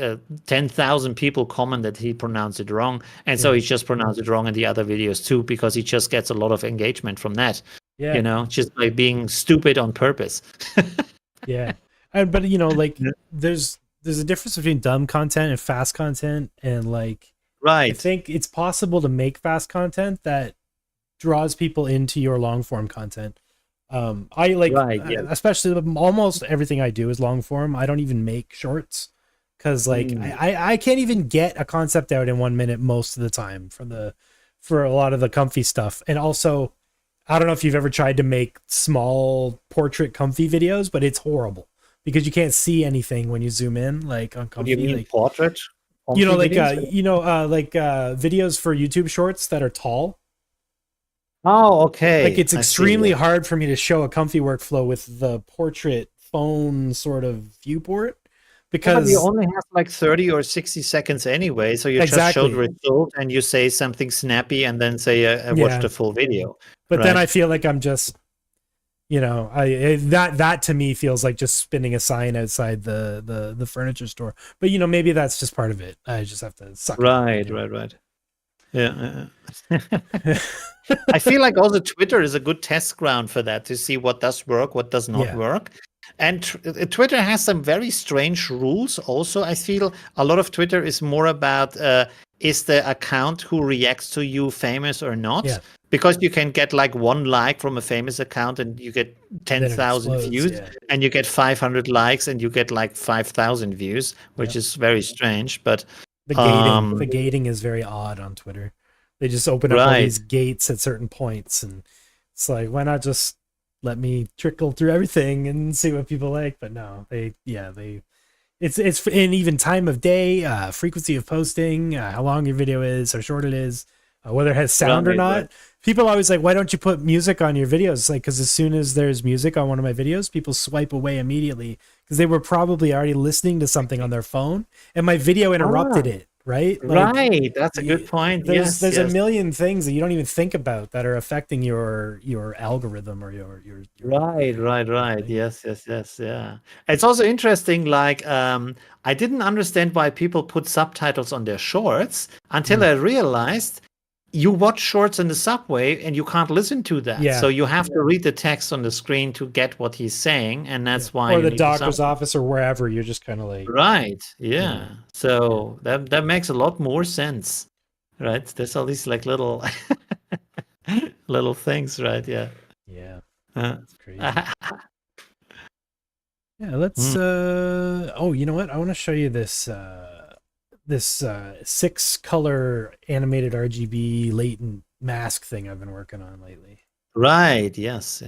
10,000 people commented he pronounced it wrong, and so he just pronounced it wrong in the other videos too, because he just gets a lot of engagement from that. You know, just by being stupid on purpose. But you know, like there's a difference between dumb content and fast content, and like I think it's possible to make fast content that draws people into your long form content. I like especially almost everything I do is long form. I don't even make shorts because like I can't even get a concept out in 1 minute most of the time for a lot of the comfy stuff. And also, I don't know if you've ever tried to make small portrait comfy videos, but it's horrible because you can't see anything when you zoom in, like on comfy. What do you mean, like, portrait? You know, like videos for YouTube shorts that are tall. Oh, okay. Like it's extremely hard for me to show a comfy workflow with the portrait phone sort of viewport because you only have like 30 or 60 seconds anyway. So you just show the result and you say something snappy and then say, I watched the full video. But then I feel like I'm just, you know, that to me feels like just spinning a sign outside the furniture store. But you know, maybe that's just part of it. I just have to suck. Right. Yeah. I feel like also Twitter is a good test ground for that, to see what does work, what does not work. And Twitter has some very strange rules also. I feel a lot of Twitter is more about is the account who reacts to you famous or not? Because you can get like one like from a famous account and you get 10,000 views, and you get 500 likes and you get like 5,000 views, which is very strange. But the gating is very odd on Twitter. They just open up all these gates at certain points, and it's like, why not just let me trickle through everything and see what people like? But no, it's in even time of day, frequency of posting, how long your video is, how short it is, whether it has sound or not. People are always like, why don't you put music on your videos? It's like, because as soon as there's music on one of my videos, people swipe away immediately because they were probably already listening to something on their phone and my video interrupted it. Right. Like, that's a good point. There's a million things that you don't even think about that are affecting your algorithm or your Right. Yes. Yeah. It's also interesting. Like, I didn't understand why people put subtitles on their shorts until I realized you watch shorts in the subway and you can't listen to that. So you have to read the text on the screen to get what he's saying, and that's why. Or the doctor's office or wherever, you're just kind of like. Right. Yeah. So that makes a lot more sense, right? There's all these like little little things, right? Yeah. That's crazy. Let's. Oh, you know what? I want to show you this. This 6-color animated RGB latent mask thing I've been working on lately. Right. Yes.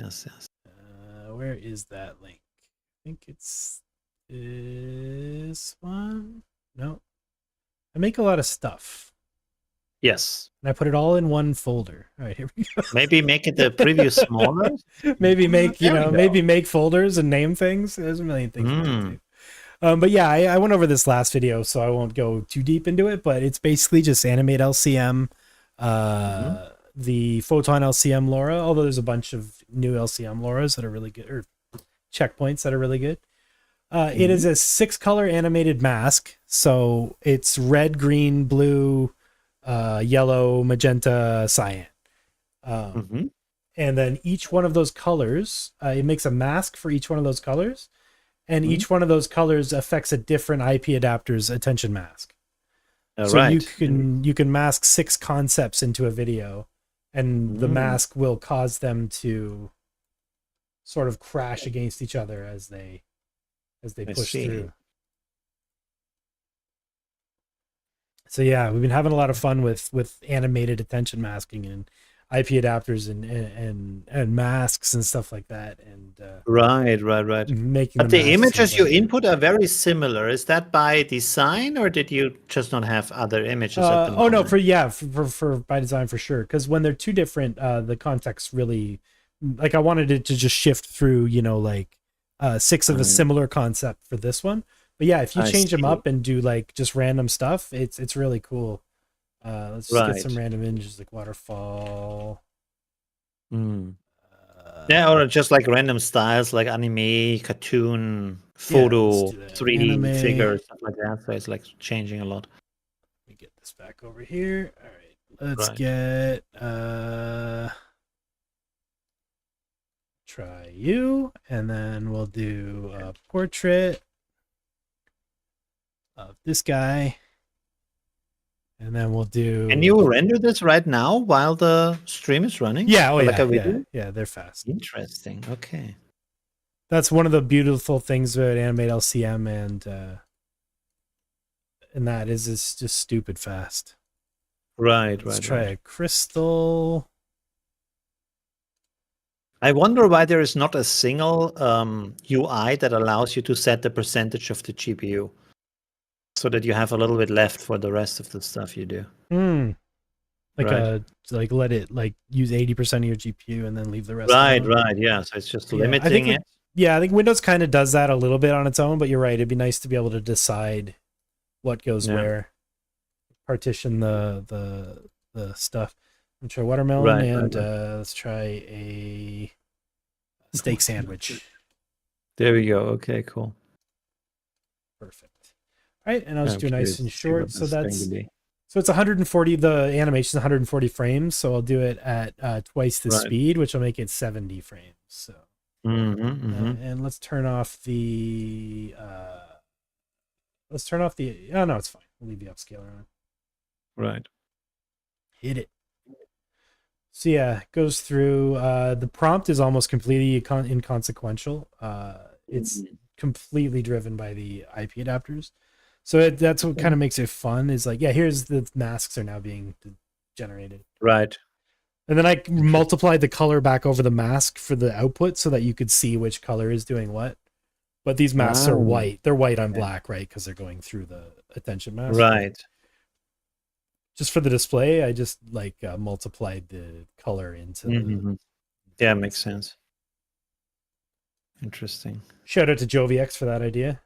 Where is that link? I think it's this one. No. I make a lot of stuff. Yes. And I put it all in one folder. All right, here we go. Maybe make it the preview smaller. Maybe make folders and name things. There's a million things you can do. But yeah, I went over this last video, so I won't go too deep into it, but it's basically just animate LCM, the Photon LCM LoRa, although there's a bunch of new LCM LoRas that are really good, or checkpoints that are really good. It is a 6-color animated mask, so it's red, green, blue, yellow, magenta, cyan. And then each one of those colors, it makes a mask for each one of those colors. And each one of those colors affects a different IPAdapter's attention mask. You can mask 6 concepts into a video, and the mask will cause them to sort of crash against each other as they push through. So yeah, we've been having a lot of fun with animated attention masking and IP adapters and masks and stuff like that. And right. Making but the images you input are very similar. Is that by design, or did you just not have other images at the moment? Oh no, for by design for sure. Because when they're two different, the context really, like I wanted it to just shift through, like 6 of a similar concept for this one. But yeah, if you change them up and do like just random stuff, it's really cool. Let's just get some random images like waterfall. Yeah, or just like random styles like anime, cartoon, photo, 3D anime, figure, stuff like that. So it's like changing a lot. Let me get this back over here. All right, let's get try you, and then we'll do a portrait of this guy. And then we'll do. Can you render this right now while the stream is running? Yeah. Oh, yeah, they're fast. Interesting. Okay. That's one of the beautiful things about Animate LCM, and that is it's just stupid fast. Right. Let's try a crystal. I wonder why there is not a single UI that allows you to set the percentage of the GPU, so that you have a little bit left for the rest of the stuff you do. Like let it like use 80% of your GPU and then leave the rest. Right. Yeah. So it's just limiting it. I think Windows kind of does that a little bit on its own, but you're right. It'd be nice to be able to decide what goes where. Partition the stuff. Let's try watermelon let's try a steak sandwich. There we go. Okay, cool. Perfect. All right, and I'll just do nice and short. So it's 140. The animation is 140 frames. So I'll do it at twice the speed, which will make it 70 frames. So, and let's turn off the. Oh no, it's fine. We'll leave the upscaler on. Right. Hit it. So yeah, it goes through. The prompt is almost completely inconsequential. It's completely driven by the IP adapters. So that's what kind of makes it fun. Is like, here's the masks are now being generated. Right. And then I multiplied the color back over the mask for the output so that you could see which color is doing what. But these masks are white. They're white on black, right? Because they're going through the attention mask. Right. Just for the display, I just multiplied the color into. Yeah, makes sense. Interesting. Shout out to JoviX for that idea.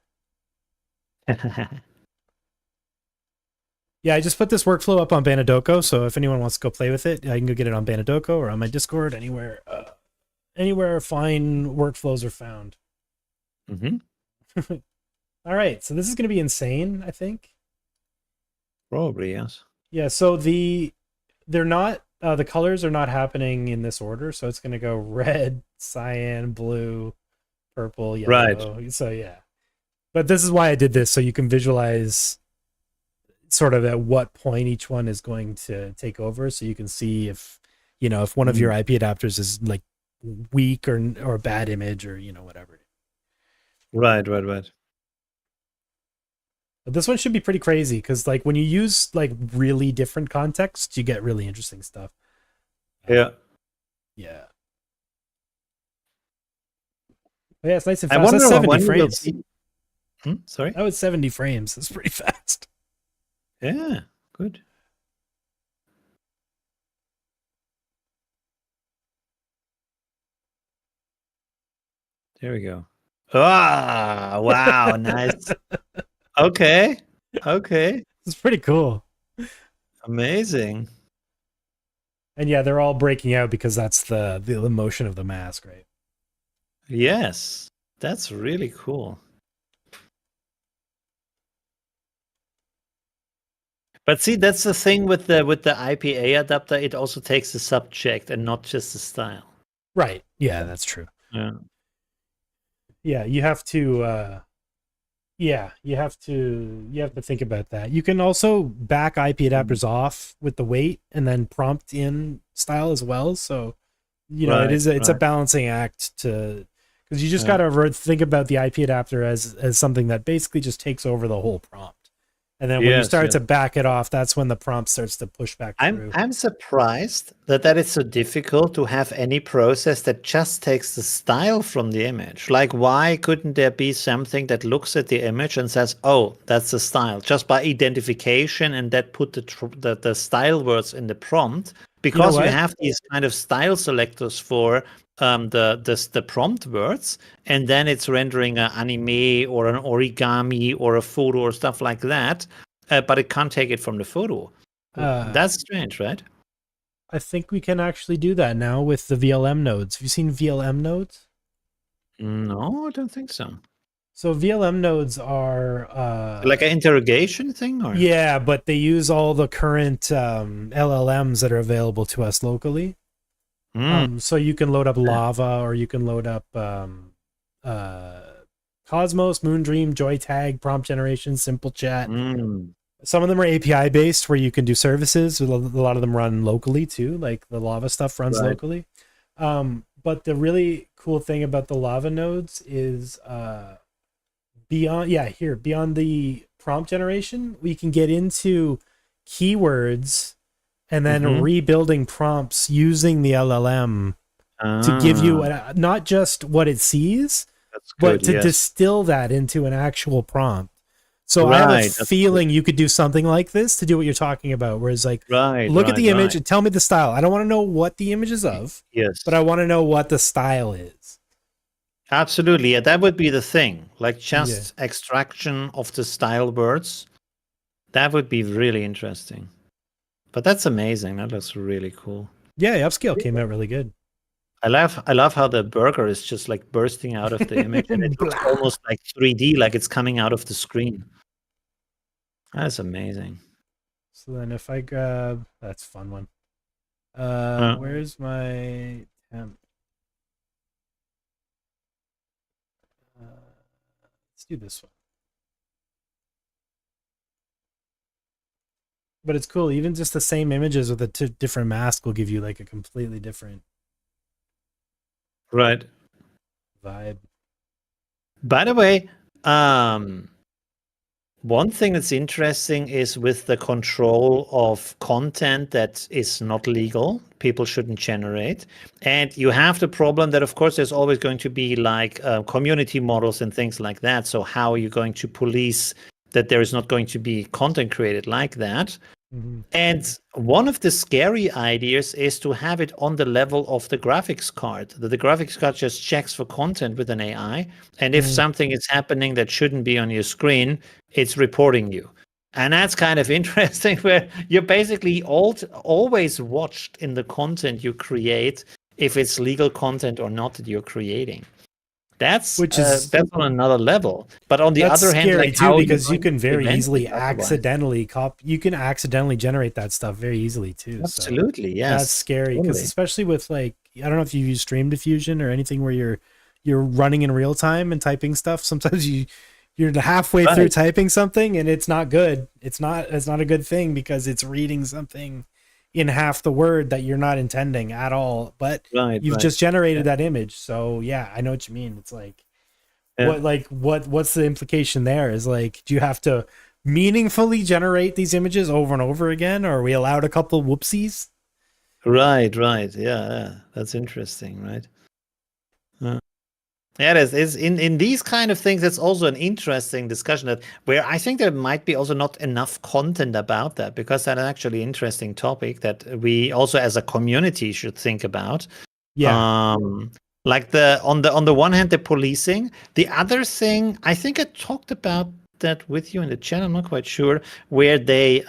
Yeah, I just put this workflow up on Banadoko, so if anyone wants to go play with it, I can go get it on Banadoko or on my Discord, anywhere fine workflows are found. All right, so this is going to be insane, I think. Probably, yes. Yeah, so they're not the colors are not happening in this order, so it's going to go red, cyan, blue, purple, yellow. Right. So yeah. But this is why I did this, so you can visualize sort of at what point each one is going to take over, so you can see if one of your IP adapters is like weak or a bad image or whatever. Right. But this one should be pretty crazy because like when you use like really different contexts, you get really interesting stuff. Yeah. Yeah. But yeah, it's nice and fast. That's 70 frames. Sorry? That was 70 frames. That's pretty fast. Yeah, good. There we go. Ah, wow, nice. Okay. It's pretty cool. Amazing. And yeah, they're all breaking out because that's the motion of the mask, right? Yes, that's really cool. But see, that's the thing with the IPA adapter. It also takes the subject and not just the style. Right. Yeah, that's true. Yeah. Yeah, you have to. You have to think about that. You can also back IP adapters off with the weight and then prompt in style as well. So it's a balancing act because you just got to think about the IP adapter as something that basically just takes over the whole prompt. And then when you start to back it off, that's when the prompt starts to push back through. I'm surprised that it's so difficult to have any process that just takes the style from the image. Like, why couldn't there be something that looks at the image and says, "Oh, that's the style," just by identification, and that put the style words in the prompt? Because you have these kind of style selectors for the prompt words, and then it's rendering an anime or an origami or a photo or stuff like that, but it can't take it from the photo. That's strange, right? I think we can actually do that now with the VLM nodes. Have you seen VLM nodes? No, I don't think so. So VLM nodes are like an interrogation thing, or but they use all the current LLMs that are available to us locally. So you can load up Lava, or you can load up Cosmos, Moondream, JoyTag, Prompt Generation, Simple Chat. Some of them are API based, where you can do services. A lot of them run locally too, like the Lava stuff runs locally. But the really cool thing about the Lava nodes is beyond the prompt generation, we can get into keywords and then rebuilding prompts using the LLM to give you not just what it sees, but to distill that into an actual prompt. So I have a feeling you could do something like this to do what you're talking about, whereas look at the image and tell me the style. I don't want to know what the image is of, but I want to know what the style is. Absolutely. Yeah, that would be the thing. Like just extraction of the style words. That would be really interesting. But that's amazing. That looks really cool. Yeah, upscale came out really good. I love how the burger is just like bursting out of the image, and it looks almost like 3D, like it's coming out of the screen. That's amazing. So then if I grab, that's a fun one. Where's my temp? Let's do this one. But it's cool. Even just the same images with a different mask will give you like a completely different vibe. By the way, one thing that's interesting is with the control of content that is not legal, people shouldn't generate. And you have the problem that, of course, there's always going to be like community models and things like that. So how are you going to police that there is not going to be content created like that? And one of the scary ideas is to have it on the level of the graphics card. That the graphics card just checks for content with an AI. And if something is happening that shouldn't be on your screen, it's reporting you. And that's kind of interesting, where you're basically always watched in the content you create, if it's legal content or not that you're creating. That's on another level. But on the other hand, scary too, because you can very easily accidentally generate that stuff very easily too. Absolutely, yes. That's scary because especially with like, I don't know if you use Stream Diffusion or anything where you're running in real time and typing stuff. Sometimes you're halfway through typing something and it's not good. It's not a good thing because it's reading something in half the word that you're not intending at all, but you've just generated that image. So yeah, I know what you mean. It's like, what's the implication there? Is like, do you have to meaningfully generate these images over and over again? Or are we allowed a couple whoopsies? Right. Yeah. That's interesting, right? Yeah, it is. In these kind of things, it's also an interesting discussion where I think there might be also not enough content about that, because that's actually an interesting topic that we also as a community should think about. Yeah. Like on the one hand, the policing. The other thing, I think I talked about that with you in the chat. I'm not quite sure, where they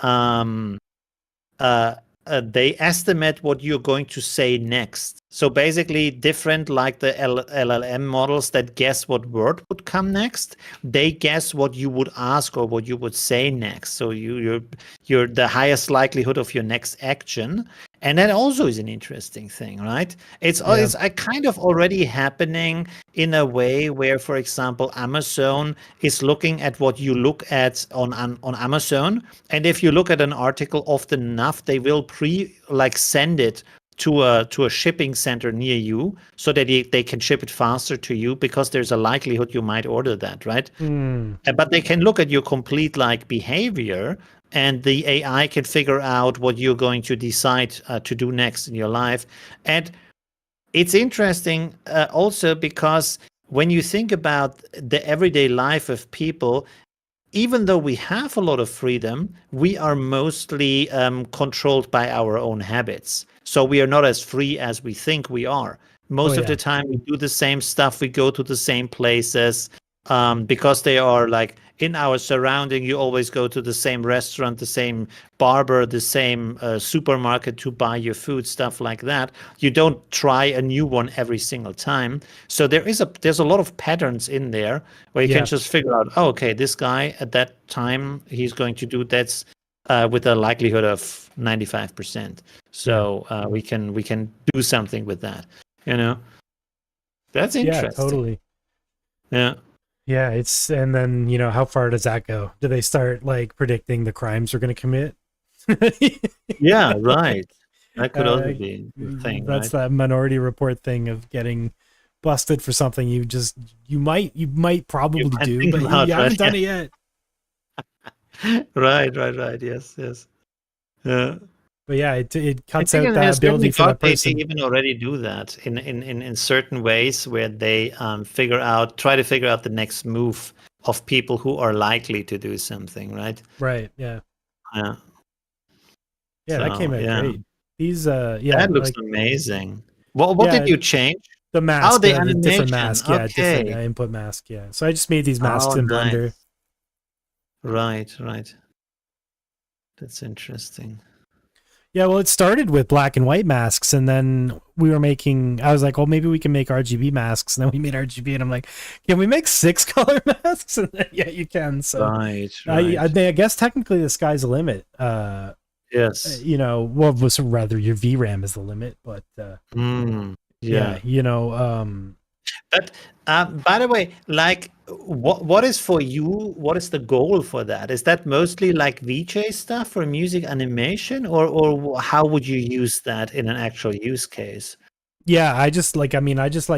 estimate what you're going to say next. So basically, different like the LLM models that guess what word would come next, they guess what you would ask or what you would say next. So you're the highest likelihood of your next action. And that also is an interesting thing, right? It's kind of already happening in a way where, for example, Amazon is looking at what you look at on Amazon. And if you look at an article often enough, they will send it to a shipping center near you so that they can ship it faster to you, because there's a likelihood you might order that, right? But they can look at your complete like behavior, and the AI can figure out what you're going to decide to do next in your life. And it's interesting also because when you think about the everyday life of people, even though we have a lot of freedom, we are mostly controlled by our own habits. So we are not as free as we think we are. Most of the time, we do the same stuff. We go to the same places because they are like in our surrounding. You always go to the same restaurant, the same barber, the same supermarket to buy your food, stuff like that. You don't try a new one every single time. So there's a lot of patterns in there where you can just figure out, oh, okay, this guy at that time, he's going to do that with a likelihood of 95%. So we can do something with that. That's interesting. Yeah, totally. Yeah. Yeah, and then, how far does that go? Do they start like predicting the crimes we're going to commit? Yeah, right. That could also be the thing. That's that Minority Report thing of getting busted for something you might probably do, but you haven't done it yet. Right. Yes. Yeah. But yeah, it cuts out that ability for the person. They even already do that in certain ways where they try to figure out the next move of people who are likely to do something, right? Right. Yeah. Yeah. Yeah, so, that came out great. These that looks amazing. What did you change? The mask. Oh, the different mask. Yeah, okay. Different input mask. Yeah. So I just made these masks in Blender. Right. That's interesting. Yeah, well, it started with black and white masks, and then I was like, well, maybe we can make RGB masks, and then we made RGB, and I'm like, can we make 6 color masks? And then, yeah, you can. So right. I guess technically the sky's the limit. Yes. Rather your VRAM is the limit, but But by the way, like, what is for you? What is the goal for that? Is that mostly like VJ stuff for music animation, or how would you use that in an actual use case? Yeah, I just like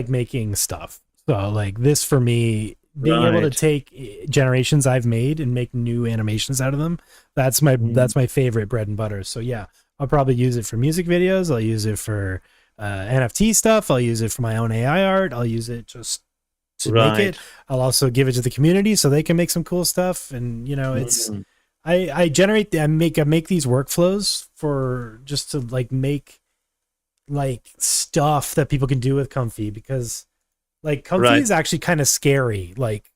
making stuff. So like this for me, being able to take generations I've made and make new animations out of them. That's my favorite bread and butter. So yeah, I'll probably use it for music videos. I'll use it for NFT stuff. I'll use it for my own AI art. I'll use it just to make it. I'll also give it to the community so they can make some cool stuff. And it's I make these workflows for just to like make like stuff that people can do with Comfy, because like Comfy is actually kind of scary. Like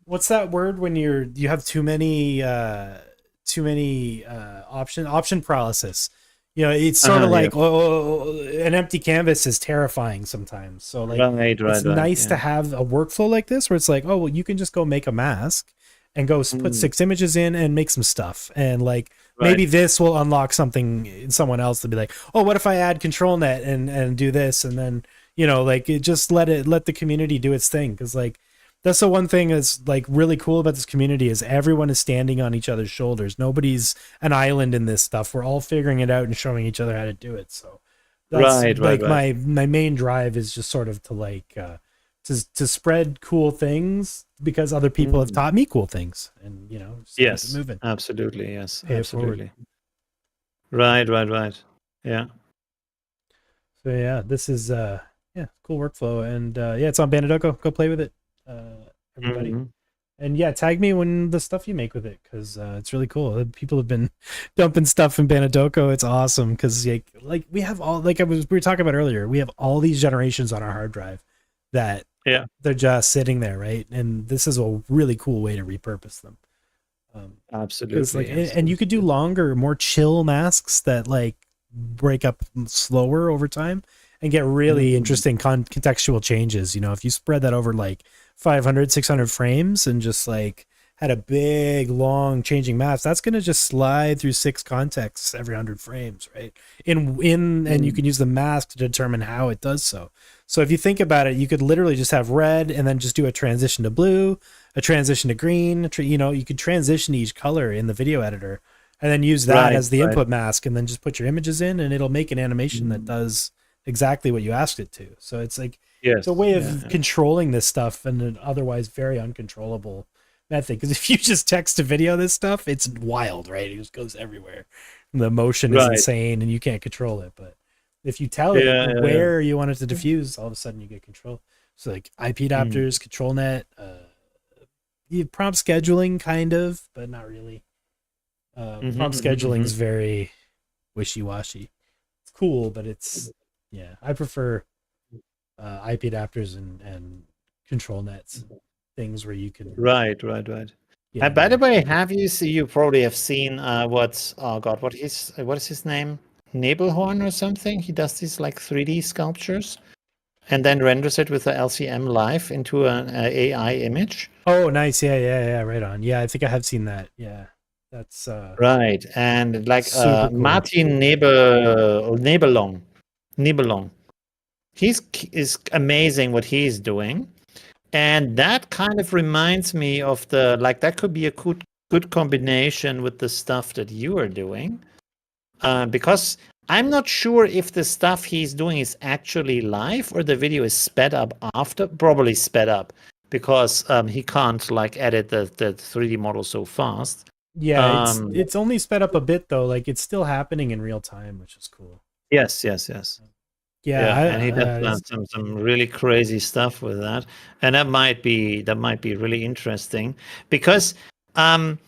what's that word when you have too many option paralysis? It's sort of like an empty canvas is terrifying sometimes. So like it's nice to have a workflow like this where it's like, oh, well, you can just go make a mask and go put 6 images in and make some stuff. And like maybe this will unlock something in someone else to be like, oh, what if I add control net and do this? And then, like it just let the community do its thing. Cause like, that's the one thing that's like really cool about this community is everyone is standing on each other's shoulders. Nobody's an island in this stuff. We're all figuring it out and showing each other how to do it. So that's my main drive is just sort of to like to spread cool things because other people have taught me cool things, and yes, moving. Absolutely, yes, absolutely. Right. Yeah. So yeah, this is cool workflow, and it's on Bandadoko. Go play with it. Everybody, and tag me when the stuff you make with it, because it's really cool. People have been dumping stuff in Bandadoko. It's awesome because like we have all we were talking about earlier. We have all these generations on our hard drive that they're just sitting there, right? And this is a really cool way to repurpose them. Absolutely, and you could do longer, more chill masks that like break up slower over time and get really interesting contextual changes. If you spread that over like 500, 600 frames and just like had a big, long changing maps, that's going to just slide through 6 contexts every 100 frames, right? And you can use the mask to determine how it does so. So if you think about it, you could literally just have red and then just do a transition to blue, a transition to green. You could transition each color in the video editor and then use that as the input mask, and then just put your images in, and it'll make an animation that does exactly what you asked it to. So it's like it's a way of controlling this stuff in an otherwise very uncontrollable method. Because if you just text to video this stuff, it's wild, right? It just goes everywhere. The motion is insane, and you can't control it. But if you tell it where you want it to diffuse, all of a sudden you get control. So like IP adapters, ControlNet, prompt scheduling, kind of, but not really. Prompt scheduling is very wishy-washy. It's cool, but it's I prefer IP adapters and ControlNets, things where you can Right. By the way, you probably have seen what is his name? Nebelhorn or something? He does these like 3D sculptures and then renders it with the LCM Live into an AI image. Oh, nice. Yeah. Right on. Yeah, I think I have seen that. Yeah. That's right. And like cool. Martin Nebelong. Is amazing what he's doing. And that kind of reminds me of that could be a good combination with the stuff that you are doing. Because I'm not sure if the stuff he's doing is actually live or the video is sped up after, probably sped up, because he can't like edit the 3D model so fast. Yeah, it's only sped up a bit though. Like it's still happening in real time, which is cool. Yes. Yeah, and he does some really crazy stuff with that, and that might be really interesting because the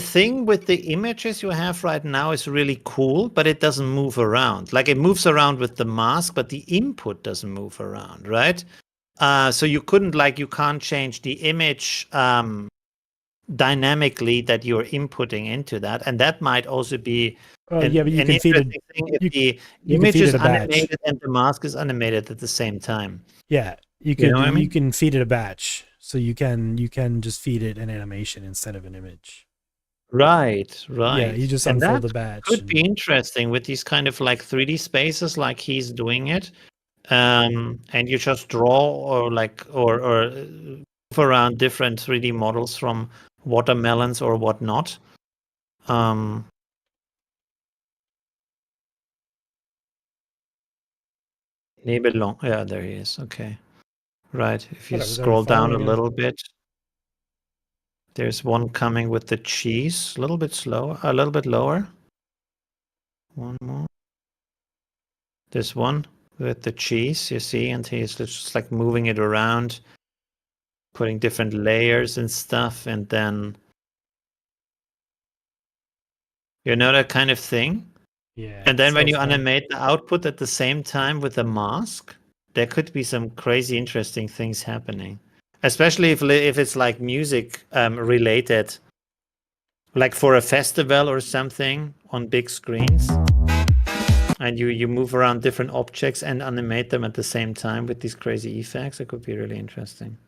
thing with the images you have right now is really cool, but it doesn't move around. Like it moves around with the mask, but the input doesn't move around, right? So you can't change the image dynamically that you're inputting into that, and that might also be but you can feed it. If the image is animated and the mask is animated at the same time. Yeah, you can feed it a batch, so you can just feed it an animation instead of an image. Right. Yeah, you just unfold the batch. Could be interesting with these kind of like 3D spaces, like he's doing it, and you just draw or move around different 3D models from watermelons or whatnot. Nebelong. Yeah, there he is. Okay. Right. If you scroll down a little bit, there's one coming with the cheese. A little bit slower, a little bit lower. One more. This one with the cheese, you see, and he's just like moving it around, putting different layers and stuff, and then that kind of thing. Yeah. And then when you animate the output at the same time with the mask, there could be some crazy interesting things happening. Especially if it's like music related, like for a festival or something on big screens. And you move around different objects and animate them at the same time with these crazy effects. It could be really interesting.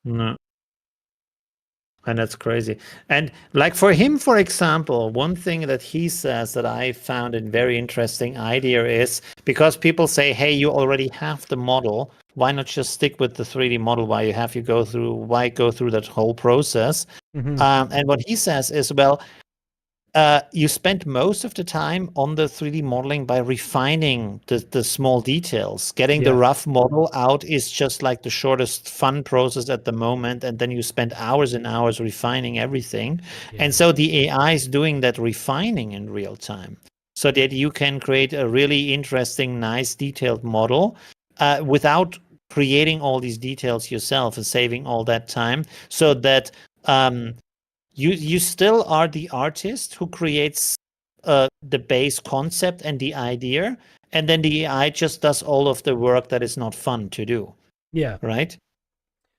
No. And that's crazy. And like for him, for example, one thing that he says that I found a very interesting idea is because people say, hey, you already have the model. Why not just stick with the 3D model? Why go through that whole process? Mm-hmm. And what he says is, well, you spend most of the time on the 3D modeling by refining the small details. Getting the rough model out is just like the shortest fun process at the moment. And then you spend hours and hours refining everything. Yeah. And so the AI is doing that refining in real time so that you can create a really interesting, nice, detailed model without creating all these details yourself and saving all that time so that you still are the artist who creates the base concept and the idea, and then the AI just does all of the work that is not fun to do. Yeah. Right?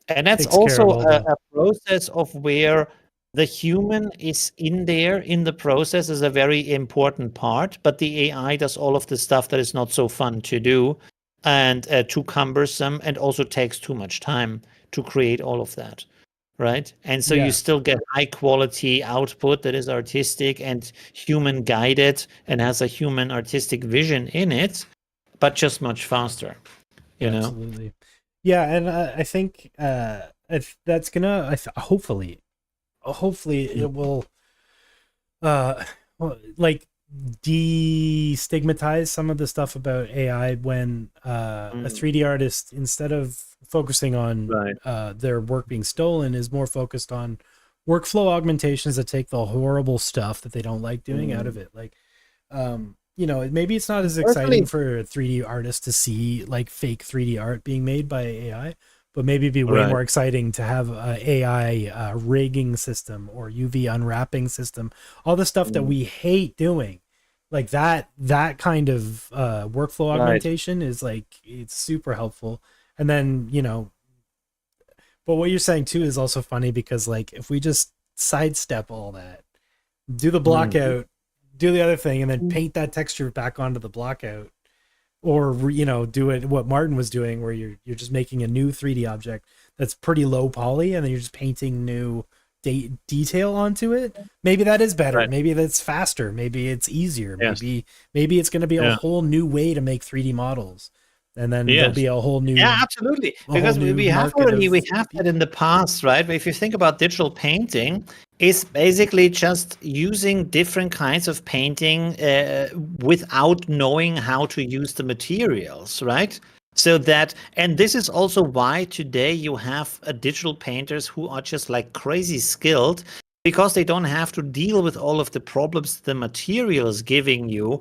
And that's also a process of where the human is in the process is a very important part, but the AI does all of the stuff that is not so fun to do and too cumbersome and also takes too much time to create all of that. Right. And so you still get high quality output that is artistic and human guided and has a human artistic vision in it, but just much faster. You know? Absolutely. Yeah, and I think that's gonna hopefully it will like destigmatize some of the stuff about AI when a 3D artist, instead of focusing on their work being stolen, is more focused on workflow augmentations that take the horrible stuff that they don't like doing out of it. Like maybe it's not as exciting for a 3D artist to see like fake 3D art being made by AI, but maybe it'd be way more exciting to have a AI rigging system or UV unwrapping system, all the stuff that we hate doing. Like that kind of workflow augmentation is like, it's super helpful. And then, but what you're saying too is also funny, because like if we just sidestep all that, do the block out, do the other thing, and then paint that texture back onto the block out, or do it what Martin was doing, where you're just making a new 3D object that's pretty low poly, and then you're just painting new detail onto it. Maybe that is better. Maybe that's faster. Maybe it's easier. Maybe it's going to be a whole new way to make 3D models. And then there'll be a whole new... Yeah, absolutely. Because we have that in the past, right? But if you think about digital painting, it's basically just using different kinds of painting without knowing how to use the materials, right? So that, and this is also why today you have digital painters who are just like crazy skilled, because they don't have to deal with all of the problems the material is giving you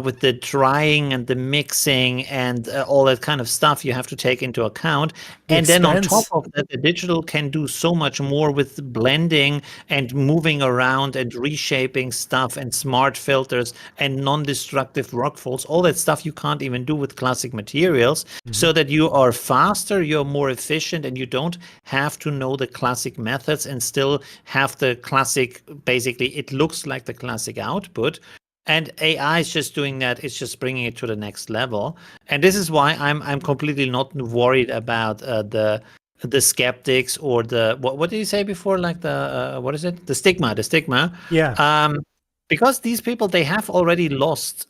with the drying and the mixing and all that kind of stuff you have to take into account. And then on top of that, the digital can do so much more with blending and moving around and reshaping stuff and smart filters and non-destructive workflows, all that stuff you can't even do with classic materials, so that you are faster, you're more efficient, and you don't have to know the classic methods and still have the classic, basically it looks like the classic output. And AI is just doing that. It's just bringing it to the next level. And this is why I'm completely not worried about the skeptics or the what did you say before? Like the what is it? The stigma. Yeah. Because these people, they have already lost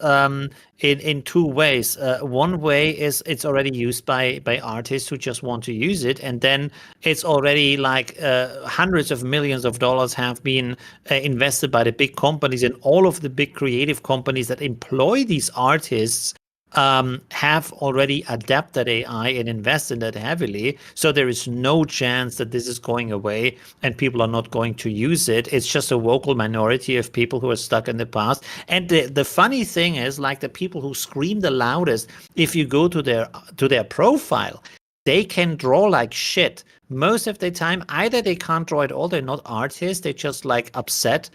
in two ways. One way is it's already used by artists who just want to use it, and then it's already like hundreds of millions of dollars have been invested by the big companies, and all of the big creative companies that employ these artists have already adapted AI and invested in it heavily. So there is no chance that this is going away and people are not going to use it. It's just a vocal minority of people who are stuck in the past. And the funny thing is, like, the people who scream the loudest, if you go to their profile, they can draw like shit. Most of the time, either they can't draw at all, they're not artists, they're just like upset,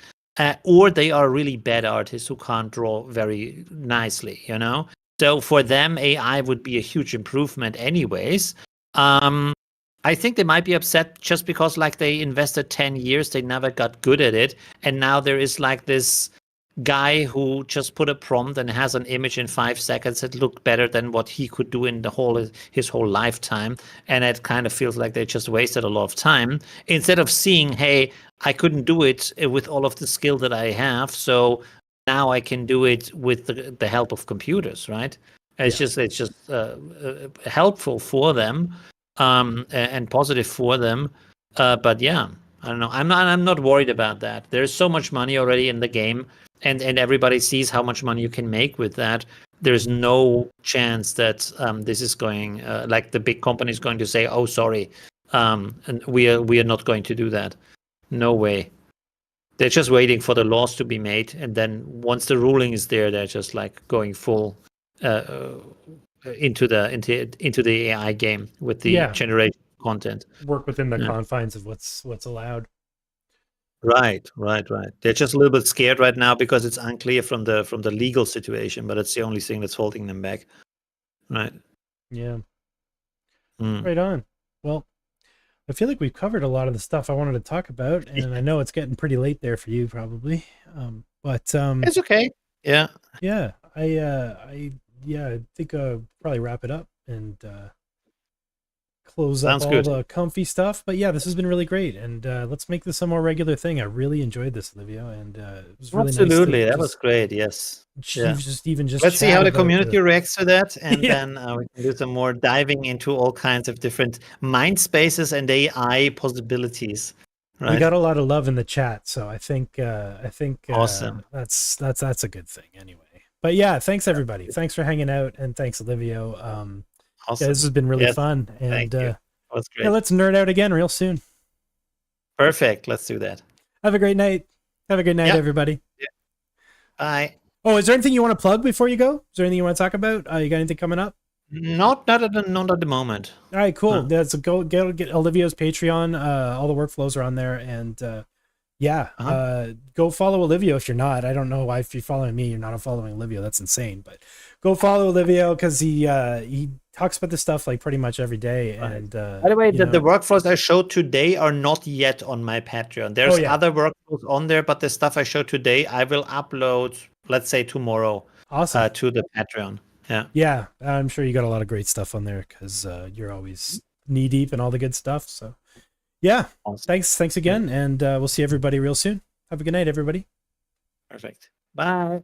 or they are really bad artists who can't draw very nicely, So for them, AI would be a huge improvement anyways. I think they might be upset just because like they invested 10 years, they never got good at it. And now there is like this guy who just put a prompt and has an image in 5 seconds that looked better than what he could do in his whole lifetime. And it kind of feels like they just wasted a lot of time instead of seeing, hey, I couldn't do it with all of the skill that I have. So now I can do it with the help of computers, right? It's just helpful for them and positive for them. But yeah, I don't know. I'm not worried about that. There's so much money already in the game, and everybody sees how much money you can make with that. There's no chance that this is going like the big company is going to say, "Oh, sorry, and we are not going to do that." No way. They're just waiting for the laws to be made, and then once the ruling is there, they're just like going full into the AI game with the generated content. Work within the confines of what's allowed. Right. They're just a little bit scared right now because it's unclear from the legal situation, but it's the only thing that's holding them back. Right. Yeah. Right on. Well, I feel like we've covered a lot of the stuff I wanted to talk about, and I know it's getting pretty late there for you probably. But it's okay. Yeah. Yeah. I think I'll probably wrap it up, and close Sounds up all good. the comfy stuff. But yeah, this has been really great, and let's make this a more regular thing. I really enjoyed this, Olivio, and it was really Absolutely, nice. that was great. Yes. Yeah. Just Let's see chat how the about community reacts to that, and Yeah. then we can do some more diving into all kinds of different mind spaces and AI possibilities. Right? We got a lot of love in the chat, so I think Awesome. that's a good thing anyway. But yeah, thanks everybody. Thanks for hanging out, and thanks Olivio. Awesome. Yeah, this has been really Yes, fun, and thank you. That was great. yeah, let's nerd out again real soon. Perfect. Let's do that. Have a great night. Have a good night, Yeah. everybody. Yeah. Bye. Oh, is there anything you want to plug before you go? Is there anything you want to talk about? You got anything coming up? Not at the moment. All right, cool. No. Yeah, so go get Olivio's Patreon. All the workflows are on there, and go follow Olivio if you're not. I don't know why if you're following me, you're not following Olivio. That's insane. But go follow Olivio because he talks about this stuff like pretty much every day. Right. And by the way, the workflows I showed today are not yet on my Patreon. There's other workflows on there, but the stuff I showed today, I will upload, let's say tomorrow, awesome, to the Patreon. Yeah, I'm sure you got a lot of great stuff on there because you're always knee deep in all the good stuff. So yeah, awesome. Thanks again, and we'll see everybody real soon. Have a good night, everybody. Perfect. Bye.